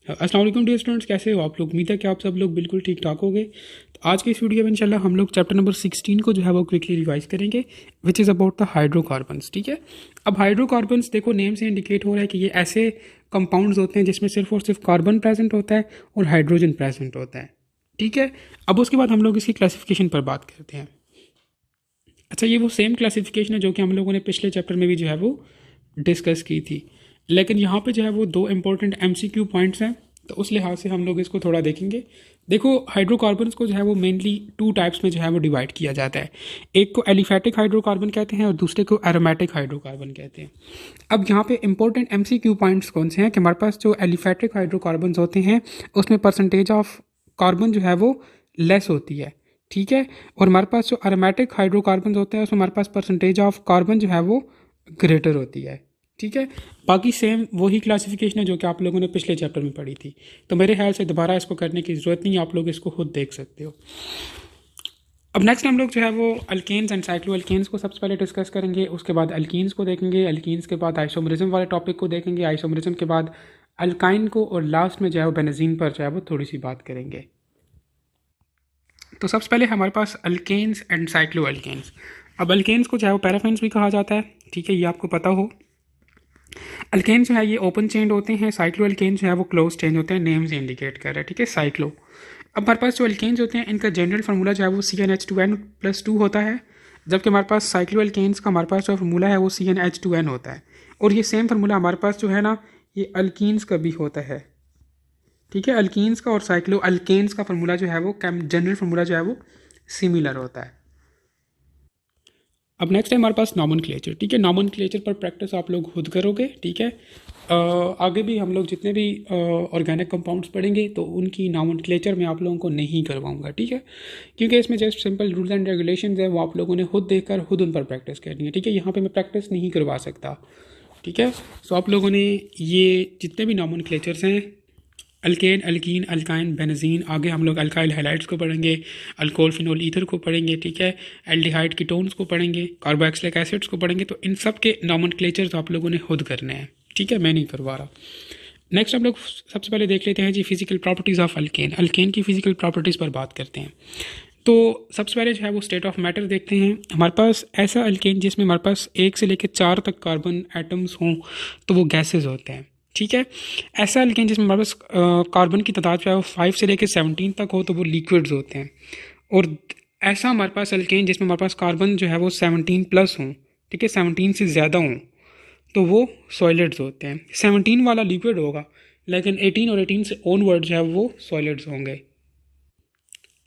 अस्सलाम वालेकुम dear students, कैसे हो आप लोग। उम्मीद है कि आप सब लोग बिल्कुल ठीक ठाक होंगे। तो आज के इस वीडियो में इंशाल्लाह हम लोग चैप्टर नंबर 16 को जो है वो क्विकली रिवाइज करेंगे, which is about the hydrocarbons. ठीक है, अब हाइड्रोकार्बन्स देखो नेम से इंडिकेट हो रहा है कि ये ऐसे कंपाउंड्स होते हैं जिसमें सिर्फ और सिर्फ कार्बन प्रेजेंट होता है और हाइड्रोजन प्रेजेंट होता है। ठीक है, अब उसके बाद हम लोग इसकी क्लासिफिकेशन पर बात करते हैं। अच्छा, ये वो सेम क्लासिफिकेशन है जो कि हम लोगों ने पिछले चैप्टर में भी जो है वो डिस्कस की थी, लेकिन यहाँ पे जो है वो दो इंपॉर्टेंट MCQ पॉइंट्स हैं, तो उस लिहाज से हम लोग इसको थोड़ा देखेंगे। देखो, हाइड्रोकार्बन्स को जो है वो मेनली टू टाइप्स में जो है वो डिवाइड किया जाता है। एक को एलिफैटिक हाइड्रोकार्बन कहते हैं और दूसरे को एरोमेटिक हाइड्रोकार्बन कहते हैं। अब यहाँ पे इंपॉर्टेंट MCQ पॉइंट्स कौन से हैं कि हमारे पास जो एलिफैटिक हाइड्रोकार्बन्स होते हैं उसमें परसेंटेज ऑफ कार्बन जो है वो लेस होती है। ठीक है, और हमारे पास जो एरोमेटिक हाइड्रोकार्बन होते हैं उसमें हमारे पास परसेंटेज ऑफ कार्बन जो है वो ग्रेटर होती है। ठीक है, बाकी सेम वही क्लासिफिकेशन है जो कि आप लोगों ने पिछले चैप्टर में पढ़ी थी, तो मेरे ख्याल से दोबारा इसको करने की ज़रूरत नहीं, आप लोग इसको खुद देख सकते हो। अब नेक्स्ट हम लोग जो है वो अल्केन्स एंड साइक्लो अल्केन्स को सबसे पहले डिस्कस करेंगे, उसके बाद अल्कीन्स को देखेंगे, अल्कीन्स के बाद आइसोमरिज्म वाले टॉपिक को देखेंगे, आइसोमरिज्म के बाद अल्काइन को, और लास्ट में जो है वो बेंजीन पर जो है वो थोड़ी सी बात करेंगे। तो सबसे पहले हमारे पास अल्केन्स एंड साइक्लो अल्केन्स। अब अल्केन्स को जो है वो पैराफेन्स भी कहा जाता है। ठीक है, ये आपको पता हो। अल्केन जो है ये ओपन चेन होते हैं, साइक्लो अल्केन जो है वो क्लोज चेन होते हैं, नेम से इंडिकेट कर रहा है। ठीक है, साइक्लो। अब हमारे पास जो अल्केन्स होते हैं इनका जनरल फार्मूला जो है वो CnH2n+2 होता है, जबकि हमारे पास साइक्लो अल्केन्स का हमारे पास जो फार्मूला है वो CnH2n होता है। और ये सेम फार्मूला हमारे पास जो है ना ये अल्कीन्स का भी होता है। ठीक है, अल्कीन्स का और साइक्लो अल्केन्स का फार्मूला जो है वो जनरल फार्मूला जो है वो सिमिलर होता है। अब नेक्स्ट है हमारे पास नॉमनक्लेचर। ठीक है, नॉमनक्लेचर पर प्रैक्टिस आप लोग खुद करोगे। ठीक है, आगे भी हम लोग जितने भी ऑर्गेनिक कंपाउंड्स पढ़ेंगे तो उनकी नॉमनक्लेचर मैं आप लोगों को नहीं करवाऊंगा। ठीक है, क्योंकि इसमें just simple rules and regulations है, वो आप लोगों ने खुद देखकर खुद उन पर प्रैक्टिस करनी है। ठीक है, यहाँ पे मैं प्रैक्टिस नहीं करवा सकता। ठीक है, सो आप लोगों ने ये जितने भी नॉमनक्लेचर्स हैं, अल्केन, अल्कीन, अल्काइन, बेंजीन, आगे हम लोग अल्काइल हाइलाइड्स को पढ़ेंगे, अल्कोहल फिनोल ईथर को पढ़ेंगे। ठीक है, एल्डिहाइड कीटोन्स को पढ़ेंगे, कार्बोक्सिलिक एसिड्स को पढ़ेंगे। तो इन सब के नॉमनक्लेचर्स आप लोगों ने खुद करने हैं। ठीक है, मैं नहीं करवा रहा। नेक्स्ट हम लोग सबसे पहले देख लेते हैं जी physical properties of alkane. Alkane की फिजिकल प्रॉपर्टीज़ पर बात करते हैं। तो सबसे पहले जो है वो स्टेट ऑफ मैटर देखते हैं। हमारे पास ऐसा अल्केन जिसमें हमारे पास 1 से लेकर 4 तक कार्बन एटम्स हों तो वो गैसेज होते हैं। ठीक है, ऐसा अल्केन जिसमें हमारे पास कार्बन की तादाद जो है वो 5 से लेकर 17 तक हो तो वो लिक्विड्स होते हैं। और ऐसा हमारे पास अल्केन जिसमें हमारे पास कार्बन जो है वो 17+ हों, ठीक है, 17 से ज़्यादा हों, तो वो सॉलिड्स होते हैं। 17 वाला लिक्विड होगा, लेकिन 18 और 18 से ऑनवर्ड जो है वो सॉलिड्स होंगे।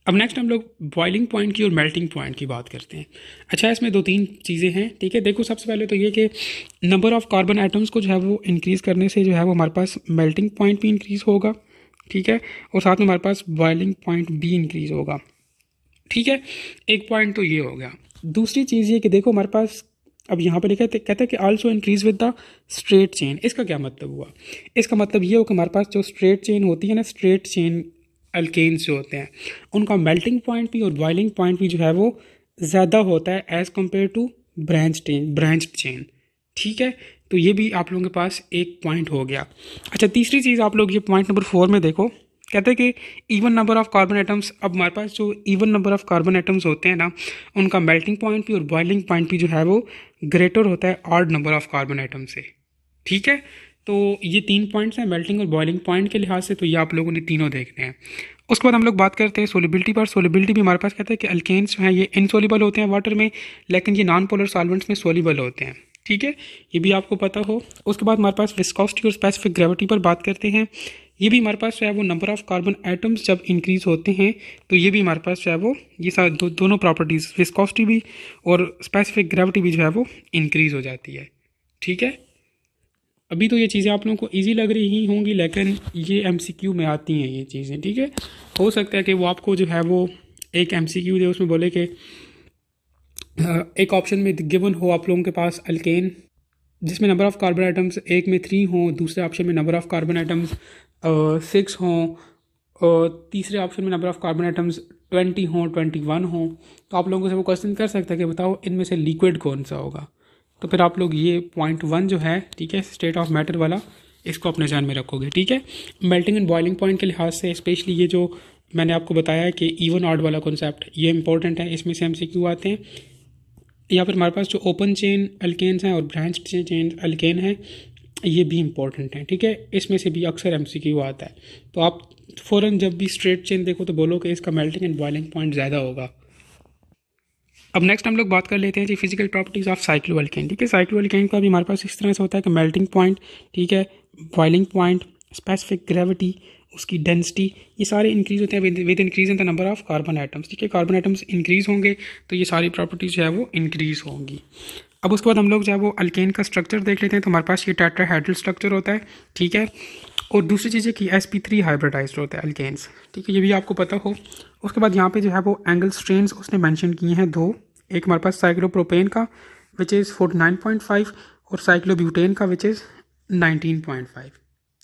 अब नेक्स्ट हम लोग बॉइलिंग पॉइंट की और मेल्टिंग पॉइंट की बात करते हैं। अच्छा, इसमें 2-3 चीज़ें हैं। ठीक है, देखो सबसे पहले तो ये कि नंबर ऑफ़ कार्बन एटम्स को जो है वो इंक्रीज़ करने से जो है वो हमारे पास मेल्टिंग पॉइंट भी इंक्रीज़ होगा। ठीक है, और साथ में हमारे पास बॉइलिंग पॉइंट भी इंक्रीज़ होगा। ठीक है, एक पॉइंट तो ये हो गया। दूसरी चीज़ ये कि देखो हमारे पास अब यहाँ पे लिखा है, कहते हैं कि also increase with the straight chain. इसका क्या मतलब हुआ? इसका मतलब ये हो कि हमारे पास जो स्ट्रेट चेन होती है ना, स्ट्रेट चेन अल्केन्स जो होते हैं उनका मेल्टिंग पॉइंट भी और बॉइलिंग पॉइंट भी जो है वो ज़्यादा होता है as compare to branched chain. ठीक है, तो ये भी आप लोगों के पास एक पॉइंट हो गया। अच्छा, तीसरी चीज़ आप लोग ये पॉइंट नंबर 4 में देखो, कहते हैं कि even number of carbon atoms. अब हमारे पास जो even number of carbon atoms होते हैं ना उनका मेल्टिंग पॉइंट भी और बॉइलिंग पॉइंट भी जो है वो ग्रेटर होता है odd number of carbon atom से। ठीक है, तो ये 3 पॉइंट्स हैं मेल्टिंग और बॉइलिंग पॉइंट के लिहाज से, तो ये आप लोगों ने तीनों देखने हैं। उसके बाद हम लोग बात करते हैं सोलिबिलिटी पर। सोलिबिलिटी भी हमारे पास कहते हैं कि अल्केन्स जो हैं ये इनसोल्युबल होते हैं वाटर में, लेकिन ये नॉन पोलर सॉल्वेंट्स में सोल्युबल होते हैं। ठीक है, ये भी आपको पता हो। उसके बाद हमारे पास विस्कोसिटी और स्पेसिफिक ग्रेविटी पर बात करते हैं। ये भी हमारे पास जो है वो नंबर ऑफ़ कार्बन एटम्स जब इंक्रीज़ होते हैं तो ये भी हमारे पास जो है वो ये दोनों प्रॉपर्टीज़ विस्कोसिटी भी और स्पेसिफिक ग्रेविटी भी जो है वो इंक्रीज़ हो जाती है। ठीक है, अभी तो ये चीज़ें आप लोगों को इजी लग रही होंगी, लेकिन ये MCQ में आती हैं ये चीज़ें। ठीक है, हो सकता है कि वो आपको जो है वो एक MCQ दे, उसमें बोले कि एक ऑप्शन में गिवन हो आप लोगों के पास अल्केन जिसमें नंबर ऑफ़ कार्बन आइटम्स एक में 3 हों, दूसरे ऑप्शन में नंबर ऑफ़ कार्बन आइटम्स 6 हों, और तीसरे ऑप्शन में नंबर ऑफ़ कार्बन आइटम्स 20 हों, 21 हों, तो आप लोगों से वो क्वेश्चन कर सकता है कि बताओ इनमें से लिक्विड कौन सा होगा। तो फिर आप लोग ये पॉइंट 1 जो है, ठीक है, स्टेट ऑफ मैटर वाला, इसको अपने ध्यान में रखोगे, ठीक है। मेल्टिंग एंड बॉइलिंग पॉइंट के लिहाज से स्पेशली ये जो मैंने आपको बताया कि इवन ऑड वाला कॉन्सेप्ट, ये इंपॉर्टेंट है, इसमें से MCQ आते हैं। या फिर हमारे पास जो ओपन चेन अल्केन्स हैं और ब्रांच चेन अल्केन हैं, ये भी इंपॉर्टेंट हैं, ठीक है। इसमें से भी अक्सर MCQ आता है। तो आप फ़ौरन जब भी स्ट्रेट चेन देखो तो बोलो कि इसका मेल्टिंग एंड बॉइलिंग पॉइंट ज़्यादा होगा। अब नेक्स्ट हम लोग बात कर लेते हैं जी फिजिकल प्रॉपर्टीज़ ऑफ साइक्लोअल्केन, ठीक है। साइक्लोअल्केन का भी हमारे पास इस तरह से होता है कि मेल्टिंग पॉइंट, ठीक है, बॉइलिंग पॉइंट, स्पेसिफिक ग्रेविटी, उसकी डेंसिटी, ये सारे इंक्रीज होते हैं with increase in the number of carbon atoms, ठीक है। कार्बन आइटम्स इंक्रीज होंगे तो ये सारी प्रॉपर्टीज जो है वो इंक्रीज होंगी। अब उसके बाद हम लोग जो है वो अल्केन का स्ट्रक्चर देख लेते हैं। तो हमारे पास ये टेट्राहेड्रल स्ट्रक्चर होता है, ठीक है। और दूसरी चीज़ है कि sp3 हाइब्रिडाइज्ड होता है अल्केन्स, ठीक है, ये भी आपको पता हो। उसके बाद यहाँ पे जो है वो एंगल स्ट्रेंस उसने मेंशन किए हैं दो, एक हमारे पास साइक्लोप्रोपेन का विच इज़ 49.5 और साइक्लोब्यूटेन का विच इज़ 19.5,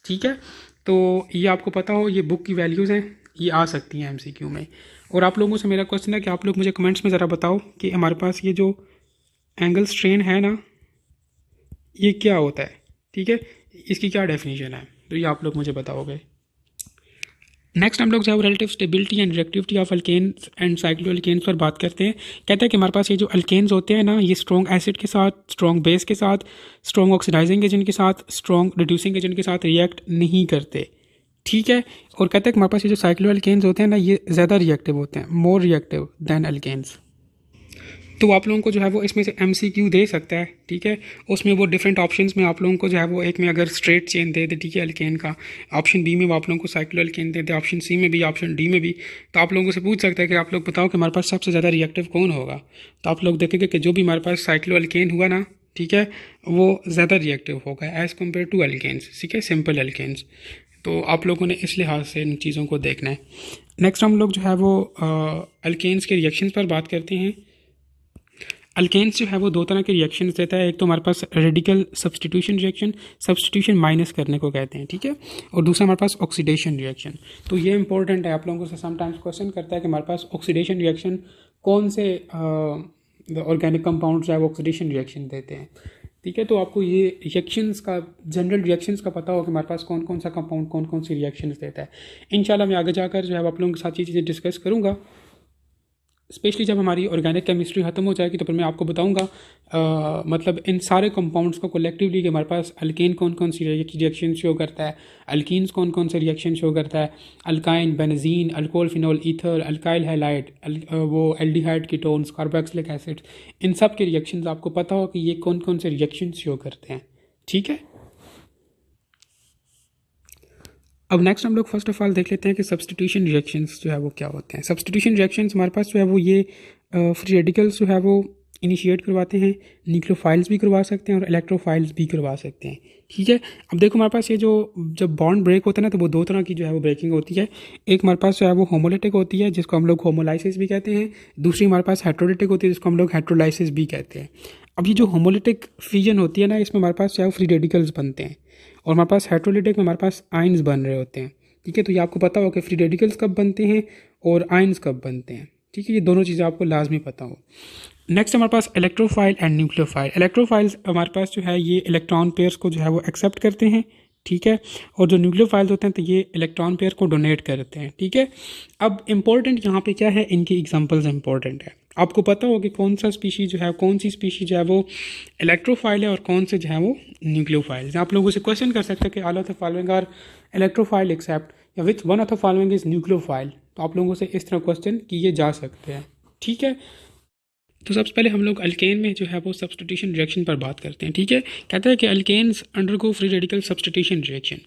ठीक है। तो ये आपको पता हो, ये बुक की वैल्यूज़ हैं, ये आ सकती हैं MCQ में। और आप लोगों से मेरा क्वेश्चन है कि आप लोग मुझे कमेंट्स में ज़रा बताओ कि हमारे पास ये जो एंगल स्ट्रेन है ना, ये क्या होता है, ठीक है, इसकी क्या डेफिनेशन है, तो ये आप लोग मुझे बताओगे। नेक्स्ट हम लोग जो है relative stability and reactivity of alkanes and cycloalkanes पर बात करते हैं। कहते हैं कि हमारे पास ये जो अल्केन्स होते हैं ना, ये स्ट्रॉन्ग एसिड के साथ, स्ट्रॉन्ग बेस के साथ, स्ट्रॉन्ग ऑक्सीडाइजिंग एजेंट के साथ, स्ट्रॉन्ग रिड्यूसिंग एजेंट के साथ रिएक्ट नहीं करते, ठीक है। और कहते हैं कि हमारे पास ये जो साइक्लोअल्केन्स होते हैं ना, ये ज़्यादा रिएक्टिव होते हैं, मोर रिएक्टिव दैन अल्केन्स। तो आप लोगों को जो है वो इसमें से MCQ दे सकता है, ठीक है। उसमें वो डिफरेंट ऑप्शंस में आप लोगों को जो है वो एक में अगर स्ट्रेट चेन दे दे, ठीक है, अल्केन का, ऑप्शन बी में वो आप लोगों को साइक्लोअल्केन दे दे, ऑप्शन सी में भी, ऑप्शन डी में भी, तो आप लोगों से पूछ सकता है कि आप लोग बताओ कि हमारे पास सबसे ज़्यादा रिएक्टिव कौन होगा। तो आप लोग देखेंगे कि जो भी हमारे पास साइक्लोअल्केन हुआ ना, ठीक है, वो ज़्यादा रिएक्टिव होगा एज़ कम्पेयर टू अल्केन्स, ठीक है, सिंपल अल्केन्स। तो आप लोगों ने इस लिहाज से इन चीज़ों को देखना है। नेक्स्ट हम लोग जो है वो अल्केन्स के रिएक्शंस पर बात करते हैं। अल्केन्स जो है वो दो तरह के रिएक्शंस देता है। एक तो हमारे पास radical substitution reaction, substitution minus करने को कहते हैं, ठीक है। और दूसरा हमारे पास ऑक्सीडेशन रिएक्शन। तो ये इंपॉर्टेंट है, आप लोगों से समटाइम्स क्वेश्चन करता है कि हमारे पास ऑक्सीडेशन रिएक्शन कौन से ऑर्गेनिक कंपाउंड जो है वो ऑक्सीडेशन रिएक्शन देते हैं, ठीक है। तो आपको ये रिएक्शंस का, जनरल रिएक्शंस का पता हो कि हमारे पास कौन कौन सा कंपाउंड कौन कौन सी रिएक्शंस देता है। इंशाल्लाह मैं आगे जाकर जो है आप लोगों के साथ ये चीज़ें डिस्कस करूँगा, स्पेशली जब हमारी ऑर्गेनिक केमिस्ट्री ख़त्म हो जाएगी तो फिर मैं आपको बताऊंगा मतलब इन सारे कंपाउंड्स को कलेक्टिवली कि हमारे पास अल्केन कौन कौन सी रिएक्शन शो करता है, अल्कीन्स कौन कौन से रिएक्शन शो करता है, alkyne, benzene, alcohol, phenol, ether, alkyl halide, वो एल्डिहाइड कीटोन्स, कार्बोक्सिलिक एसिड, इन सब के रिएक्शंस आपको पता हो कि ये कौन कौन से रिएक्शन शो करते हैं, ठीक है। अब नेक्स्ट हम लोग फर्स्ट ऑफ ऑल देख लेते हैं कि सब्स्टिट्यूशन रिएक्शंस जो है वो क्या होते हैं। सब्स्टिट्यूशन रिएक्शंस हमारे पास जो है वो ये फ्री रेडिकल्स जो है वो इनिशिएट करवाते हैं, न्यूक्लियोफाइल्स भी करवा सकते हैं और इलेक्ट्रोफाइल्स भी करवा सकते हैं, ठीक है। अब देखो हमारे पास ये जो जब बॉन्ड ब्रेक होता है ना, तो वो दो तरह की जो है वो ब्रेकिंग होती है। एक हमारे पास जो है वो होमोलिटिक होती है जिसको हम लोग होमोलाइसिस भी कहते हैं, दूसरी हमारे पास हेट्रोलिटिक होती है जिसको हम लोग हेट्रोलाइसिस भी कहते हैं। अब ये जो होमोलिटिक फ्यूजन होती है ना, इसमें हमारे पास जो है फ्री रेडिकल्स बनते हैं और हमारे पास हेट्रोलिटिक में हमारे पास आयंस बन रहे होते हैं, ठीक है। तो ये आपको पता हो कि फ्री रेडिकल्स कब बनते हैं और आयंस कब बनते हैं, ठीक है। ये दोनों चीज़ें आपको लाजमी पता हो। नेक्स्ट हमारे पास इलेक्ट्रोफाइल एंड न्यूक्लियोफाइल। इलेक्ट्रोफाइल्स हमारे पास जो है ये इलेक्ट्रॉन पेयर्स को जो है वो एक्सेप्ट करते हैं, ठीक है। और जो न्यूक्लियोफाइल्स होते हैं तो ये इलेक्ट्रॉन पेयर को डोनेट करते हैं, ठीक है। अब इम्पोर्टेंट यहाँ पे क्या है, इनकी एग्जांपल्स इंपॉर्टेंट है। आपको पता होगा कि कौन सा स्पीशीज जो है, कौन सी स्पीशीज जो है वो इलेक्ट्रोफाइल है और कौन से जो है वो न्यूक्लियोफाइल। आप लोगों से क्वेश्चन कर सकते हैं कि all of the following are electrophile except या which one of the following is nucleophile. तो आप लोगों से इस तरह क्वेश्चन किए जा सकते हैं, ठीक है। तो सबसे पहले हम लोग अल्केन में जो है वो सब्स्टिट्यूशन रिएक्शन पर बात करते हैं, ठीक है। कहता है कि alkanes undergo free radical substitution reaction,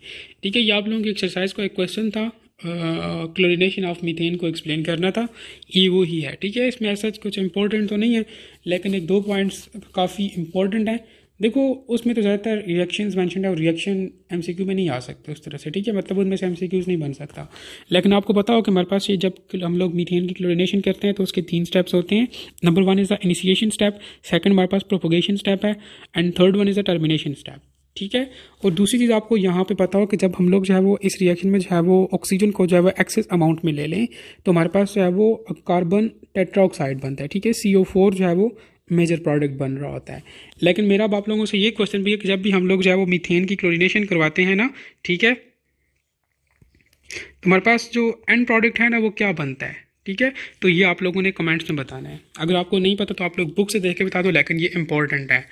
ठीक है। ये आप लोगों की एक्सरसाइज को एक क्वेश्चन था, क्लोरिनेशन ऑफ मीथेन को एक्सप्लेन करना था, ये वो ही है, ठीक है। इसमें ऐसा कुछ इंपॉर्टेंट तो नहीं है, लेकिन एक दो पॉइंट्स काफ़ी इंपॉर्टेंट हैं। देखो उसमें तो ज़्यादातर रिएक्शंस मेंशन है और रिएक्शन MCQ में नहीं आ सकते उस तरह से, ठीक है। मतलब उनमें से MCQs नहीं बन सकता। लेकिन आपको पता हो कि हमारे पास ये जब हम लोग मीथेन की क्लोरिनेशन करते हैं तो उसके 3 स्टेप्स होते हैं। Number 1 is the initiation step, second हमारे पास प्रोपोगेशन स्टेप है and third one is the termination step, ठीक है। और दूसरी चीज़ आपको यहाँ पे पता हो कि जब हम लोग जो है वो इस रिएक्शन में जो है वो ऑक्सीजन को जो है वो एक्सेस अमाउंट में ले लें तो हमारे पास जो है वो कार्बन टेट्राऑक्साइड बनता है, ठीक है। CO4 जो है वो मेजर प्रोडक्ट बन रहा होता है। लेकिन मेरा अब आप लोगों से ये क्वेश्चन भी है कि जब भी हम लोग जो है वो मीथेन की क्लोरीनेशन करवाते हैं ना, ठीक है, तो हमारे पास जो एंड प्रोडक्ट है ना वो क्या बनता है, ठीक है। तो ये आप लोगों ने कमेंट्स में बताना है। अगर आपको नहीं पता तो आप लोग बुक से देख के बता दो, लेकिन ये इंपॉर्टेंट है,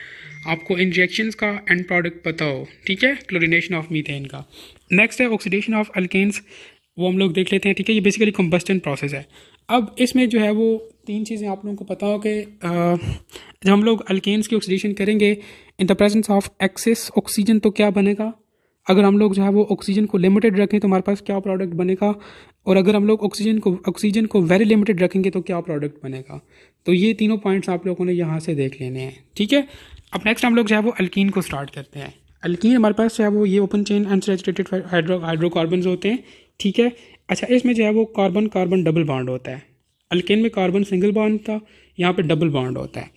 आपको इन रिएक्शंस का एंड प्रोडक्ट पता हो, ठीक है, क्लोरीनेशन ऑफ मीथेन का। नेक्स्ट है ऑक्सीडेशन ऑफ अल्केन्स, वो हम लोग देख लेते हैं, ठीक है। ये बेसिकली कंबस्टन प्रोसेस है। अब इसमें जो है वो 3 चीज़ें आप लोगों को पता हो कि जब हम लोग अल्केन्स की ऑक्सीडेशन करेंगे in the presence of excess oxygen तो क्या बनेगा, अगर हम लोग जो है वो ऑक्सीजन को लिमिटेड रखें तो हमारे पास क्या प्रोडक्ट बनेगा, और अगर हम लोग ऑक्सीजन को वेरी लिमिटेड रखेंगे तो क्या प्रोडक्ट बनेगा। तो ये तीनों पॉइंट्स आप लोगों ने यहाँ से देख लेने हैं, ठीक है। अब नेक्स्ट हम लोग जो है वो अल्कीन को स्टार्ट करते हैं। अल्कीन हमारे पास जो है वो ये ओपन चेन अनसैचुरेटेड हाइड्रोकार्बन होते हैं, ठीक है। अच्छा, इसमें जो है वो कार्बन कार्बन डबल बॉन्ड होता है। अल्केन में कार्बन सिंगल बॉन्ड था, यहाँ पे डबल बॉन्ड होता है।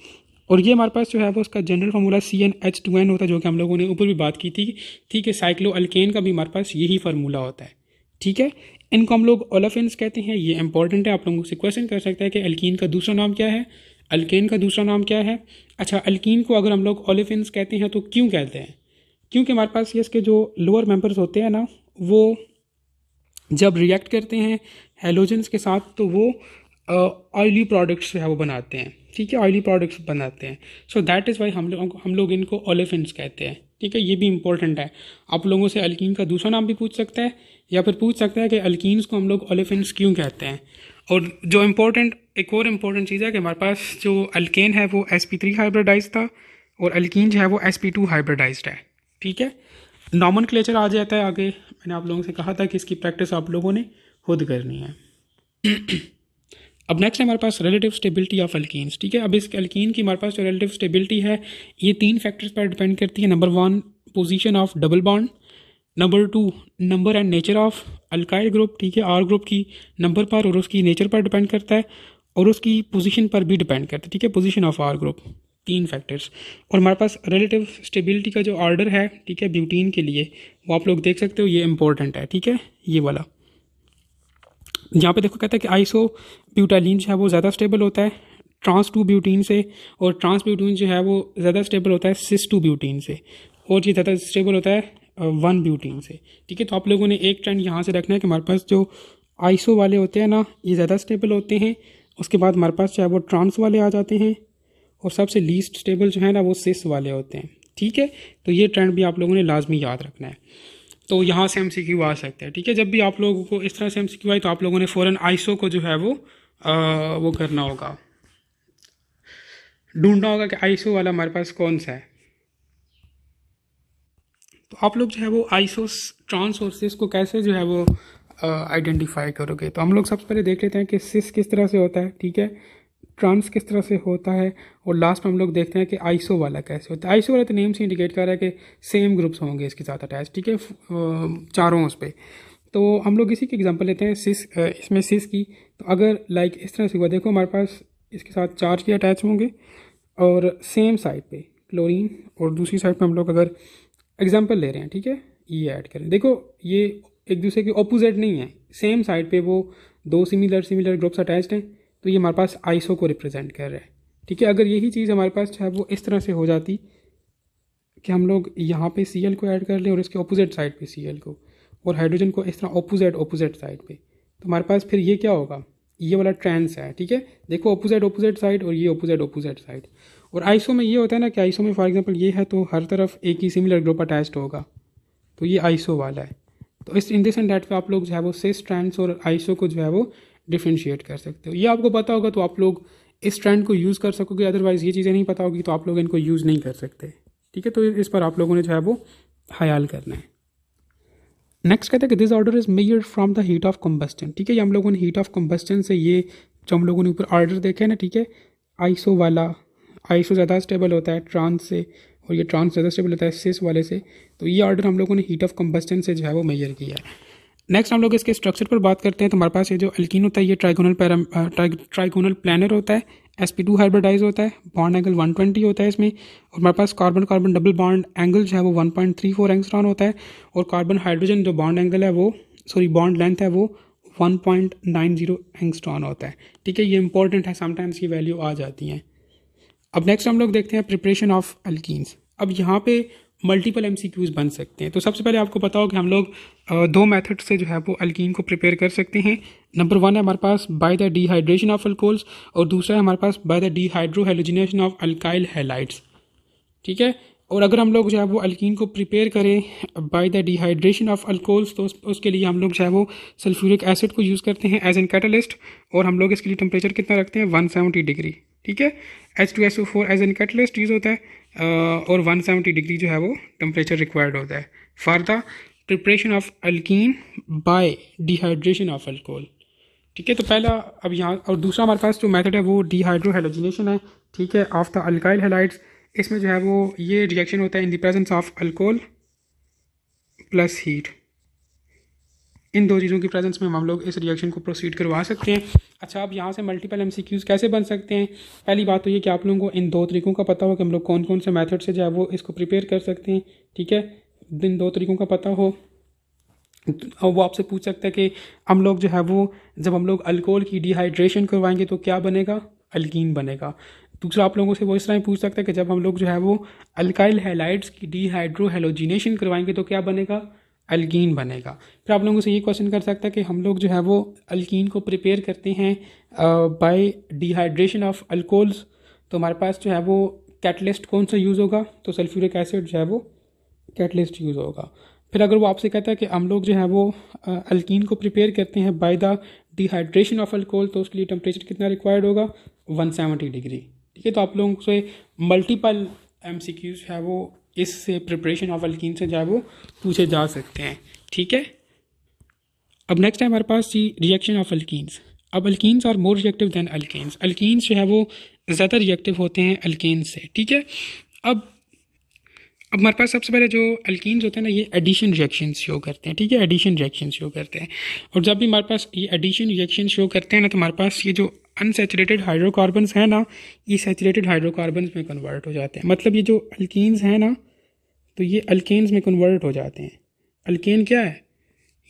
और ये हमारे पास जो है वो उसका जनरल फार्मूला CnH2n होता है, जो कि हम लोगों ने ऊपर भी बात की थी, ठीक है। साइक्लो अल्केन का भी हमारे पास यही फार्मूला होता है, ठीक है। इनको हम लोग ओलेफिन्स कहते हैं। ये इंपॉर्टेंट है, आप लोगों से क्वेश्चन कर सकता है कि अल्कीन का दूसरा नाम क्या है, अल्केन का दूसरा नाम क्या है। अच्छा, अल्कीन को अगर हम लोग ओलेफिन्स कहते हैं तो क्यों कहते हैं, क्योंकि हमारे पास ये इसके जो लोअर मेंबर्स होते हैं ना, वो जब रिएक्ट करते हैं हेलोजेंस के साथ तो वो ऑयली प्रोडक्ट्स जो है वो बनाते हैं, ठीक है, ऑयली प्रोडक्ट्स बनाते हैं। सो दैट इज़ वाई हम लोग इनको ओलेफिन्स कहते हैं, ठीक है। ये भी इंपॉर्टेंट है, आप लोगों से अल्कीन का दूसरा नाम भी पूछ सकता है, या फिर पूछ सकता है कि अल्कीन्स को हम लोग ओलेफिन्स क्यों कहते हैं। और जो एक और इम्पोर्टेंट चीज़ है कि हमारे पास जो अल्केन है वो sp3 हाइब्रिडाइज था, और अल्कीन जो है वो sp2 हाइब्रिडाइज्ड है, ठीक है। नॉमेनक्लेचर आ जाता है आगे, मैंने आप लोगों से कहा था कि इसकी प्रैक्टिस आप लोगों ने खुद करनी है। अब नेक्स्ट है हमारे पास रिलेटिव स्टेबिलिटी ऑफ अल्कीन्स, ठीक है। अब इस अल्कीन की हमारे पास जो रिलेटिव स्टेबिलिटी है ये 3 फैक्टर्स पर डिपेंड करती है। Number 1 position of double bond, number 2 number and nature of alkyl group, ठीक है, आर ग्रुप की नंबर पर और उसकी नेचर पर डिपेंड करता है, और उसकी पोजीशन पर भी डिपेंड करता है, ठीक है, position of R group. 3 factors. और हमारे पास रिलेटिव स्टेबिलिटी का जो ऑर्डर है, ठीक है, ब्यूटीन के लिए, वो आप लोग देख सकते हो, ये इंपॉर्टेंट है, ठीक है, ये वाला। यहाँ पे देखो कहता है कि आइसो ब्यूटालिन जो है वो ज़्यादा स्टेबल होता है ट्रांस 2 ब्यूटीन से, और ट्रांस ब्यूटीन जो है वो ज़्यादा स्टेबल होता है सिस 2 ब्यूटीन से, और ये ज़्यादा स्टेबल होता है 1 ब्यूटीन से, ठीक है। तो आप लोगों ने एक ट्रेंड यहाँ से रखना है कि हमारे पास जो आइसो वाले होते हैं ना ये ज़्यादा स्टेबल होते हैं, उसके बाद हमारे पास जो है वो ट्रांस वाले आ जाते हैं, और सबसे लीस्ट स्टेबल जो है ना वो सिस वाले होते हैं, ठीक है। तो ये ट्रेंड भी आप लोगों ने लाजमी याद रखना है। तो यहाँ से MCQ आ सकते हैं, ठीक है। जब भी आप लोगों को इस तरह से MCQ आए तो आप लोगों ने फ़ौरन आइसो को जो है वो करना होगा, ढूंढना होगा कि आइसो वाला हमारे पास कौन सा है। तो आप लोग जो है वो आइसोस ट्रांस और सिस को कैसे जो है वो आइडेंटिफाई करोगे। तो हम लोग सबसे पहले देख लेते हैं कि सिस किस तरह से होता है, ठीक है, ट्रांस किस तरह से होता है, और लास्ट में हम लोग देखते हैं कि आइसो वाला कैसे होता है। आइसो वाला तो नेम से इंडिकेट कर रहा है कि सेम ग्रुप्स होंगे इसके साथ अटैच, ठीक है, चारों उस पर। तो हम लोग इसी की एग्जांपल लेते हैं सिस, इसमें सिस की। तो अगर लाइक इस तरह से हुआ, देखो हमारे पास इसके साथ 4 के अटैच होंगे, और सेम साइड पे क्लोरीन, और दूसरी साइड पे हम लोग अगर एग्जांपल ले रहे हैं, ठीक है, ये ऐड करें, देखो ये एक दूसरे के ऑपोजिट नहीं है, सेम साइड पे वो 2 सिमिलर ग्रुप्स अटैच्ड हैं, तो ये हमारे पास आइसो को रिप्रेजेंट कर रहा है, ठीक है। अगर यही चीज़ हमारे पास जो है वो इस तरह से हो जाती कि हम लोग यहाँ पे Cl को ऐड कर लें और इसके ऑपोजिट साइड पे Cl को, और हाइड्रोजन को इस तरह ऑपोजिट साइड पे, तो हमारे पास फिर ये क्या होगा, ये वाला ट्रांस है, ठीक है। देखो ऑपोजिट साइड और ये ऑपोजिट साइड। और आइसो में ये होता है ना कि आइसो में फॉर एग्जांपल ये है तो हर तरफ एक ही सिमिलर ग्रुप अटैच्ड होगा, तो ये आइसो वाला है। तो इस इन दिस एंड दैट पे आप लोग जो है वो सिस ट्रांस और आइसो को जो है वो डिफ्रेंशिएट कर सकते हो। ये आपको पता होगा तो आप लोग इस ट्रेंड को यूज़ कर सकोगे, अदरवाइज़ ये चीज़ें नहीं पता होगी तो आप लोग इनको यूज़ नहीं कर सकते, ठीक है। तो इस पर आप लोगों ने जो है वो ख्याल करना है। नेक्स्ट कहते हैं कि this order is measured from the heat of combustion, ठीक है। ये हम लोगों ने हीट ऑफ कंबस्टन से ये जो हम लोगों ने ऊपर ऑर्डर देखे ना, ठीक है, आइसो वाला, आइसो ज़्यादा स्टेबल होता है ट्रांस से, और ये ट्रांस ज़्यादा स्टेबल होता है सिस वाले से, तो ये ऑर्डर हम लोगों ने हीट ऑफ कंबस्टन से जो है वो मेजर किया है। नेक्स्ट हम लोग इसके स्ट्रक्चर पर बात करते हैं। तो हमारे पास ये जो अल्कीन होता है ये ट्राइगोनल प्लानर होता है, sp2 हाइब्रिडाइज होता है, बॉन्ड एंगल 120 होता है इसमें, और हमारे पास carbon carbon double bond angle जो है वो 1.34 एंगस्ट्रॉन होता है, और कार्बन हाइड्रोजन जो बॉन्ड एंगल है वो बॉन्ड लेंथ है वो 1.90 एंगस्ट्रॉन होता है, ठीक है। ये इंपॉर्टेंट है, समटाइम्स ये वैल्यू आ जाती हैं। अब नेक्स्ट हम लोग देखते हैं प्रिपरेशन ऑफ अल्कीन्स। अब यहाँ पे मल्टीपल एमसीक्यूज बन सकते हैं। तो सबसे पहले आपको पता हो कि हम लोग दो मेथड से जो है वो अल्कीन को प्रिपेयर कर सकते हैं। नंबर वन है हमारे पास by the dehydration of alcohols, और दूसरा है हमारे पास by the dehydrohalogenation of alkyl halides. ठीक है। और अगर हम लोग जो है वो अल्कीन को प्रिपेयर करें bye the dehydration of alcohols, तो उसके लिए हम लोग जो है वो सल्फ्यूरिक एसिड को यूज़ करते हैं एज एन कैटलिस्ट, और हम लोग इसके लिए टेम्परेचर कितना रखते हैं 170 डिग्री। ठीक है। H2SO4 as an catalyst use होता है और 170 डिग्री जो है वो टेम्परेचर रिक्वायर्ड होता है for the preparation of alkyne bye dehydration of alcohol. ठीक है। तो पहला अब यहाँ, और दूसरा हमारे पास जो मेथड है वो डिहाइड्रोहेलोजिनेशन है। ठीक है, ऑफ द अल्काइल हैलाइड्स। इसमें जो है वो ये रिएक्शन होता है in the presence of alcohol plus heat. इन दो चीज़ों की प्रेजेंस में हम लोग इस रिएक्शन को प्रोसीड करवा सकते हैं। अच्छा, अब यहाँ से मल्टीपल एमसीक्यूज़ कैसे बन सकते हैं? पहली बात तो ये कि आप लोगों को इन दो तरीकों का पता हो कि हम लोग कौन कौन से मेथड से जो है वो इसको प्रिपेयर कर सकते हैं। ठीक है, इन दो तरीकों का पता हो, और वो आपसे पूछ सकता है कि हम लोग जो है वो जब हम लोग अल्कोहल की डिहाइड्रेशन करवाएंगे तो क्या बनेगा? अल्कीन बनेगा। दूसरा आप लोगों से वो इस तरह पूछ सकता है कि जब हम लोग जो है वो अल्काइल हैलाइड्स की डिहाइड्रोहेलोजिनेशन करवाएंगे तो क्या बनेगा? अल्कीन बनेगा। फिर आप लोगों से ये क्वेश्चन कर सकता है कि हम लोग जो है वो अल्कीन को प्रिपेयर करते हैं बाय डिहाइड्रेशन ऑफ अल्कोहल्स, तो हमारे पास जो है वो कैटलिस्ट कौन सा यूज़ होगा? तो सल्फ्यूरिक एसिड जो है वो कैटलिस्ट यूज़ होगा। फिर अगर वो आपसे कहता है कि हम लोग जो है वो अल्कीन को प्रिपेयर करते हैं bye the dehydration of alcohol, तो उसके लिए टेम्परेचर कितना रिक्वायर्ड होगा? 170 डिग्री। ठीक है। तो आप लोगों से मल्टीपल एमसीक्यूज है वो इससे प्रिपरेशन ऑफ अल्कीन से जो है वो पूछे जा सकते हैं। ठीक है। अब नेक्स्ट है हमारे पास जी रिएक्शन ऑफ अल्कीन्स। अब alkenes are more reactive than alkanes. Alkenes जो है वो ज़्यादा रिएक्टिव होते हैं अल्केन्स से। ठीक है। अब हमारे पास सबसे पहले जो अल्कीन्स होते हैं ना, ये एडिशन रिएक्शन शो करते हैं। ठीक है, एडिशन रिएक्शन शो करते हैं। और जब भी हमारे पास ये एडिशन रिएक्शन शो करते हैं ना, तो हमारे पास ये जो अनसैचुरेटेड हाइड्रोकार्बन्स हैं ना, ये सैचुरेटेड हाइड्रोकार्बन्स में कन्वर्ट हो जाते हैं। मतलब ये जो अल्कीन्स हैं ना, तो ये अल्केन्स में कन्वर्ट हो जाते हैं। अल्केन क्या है?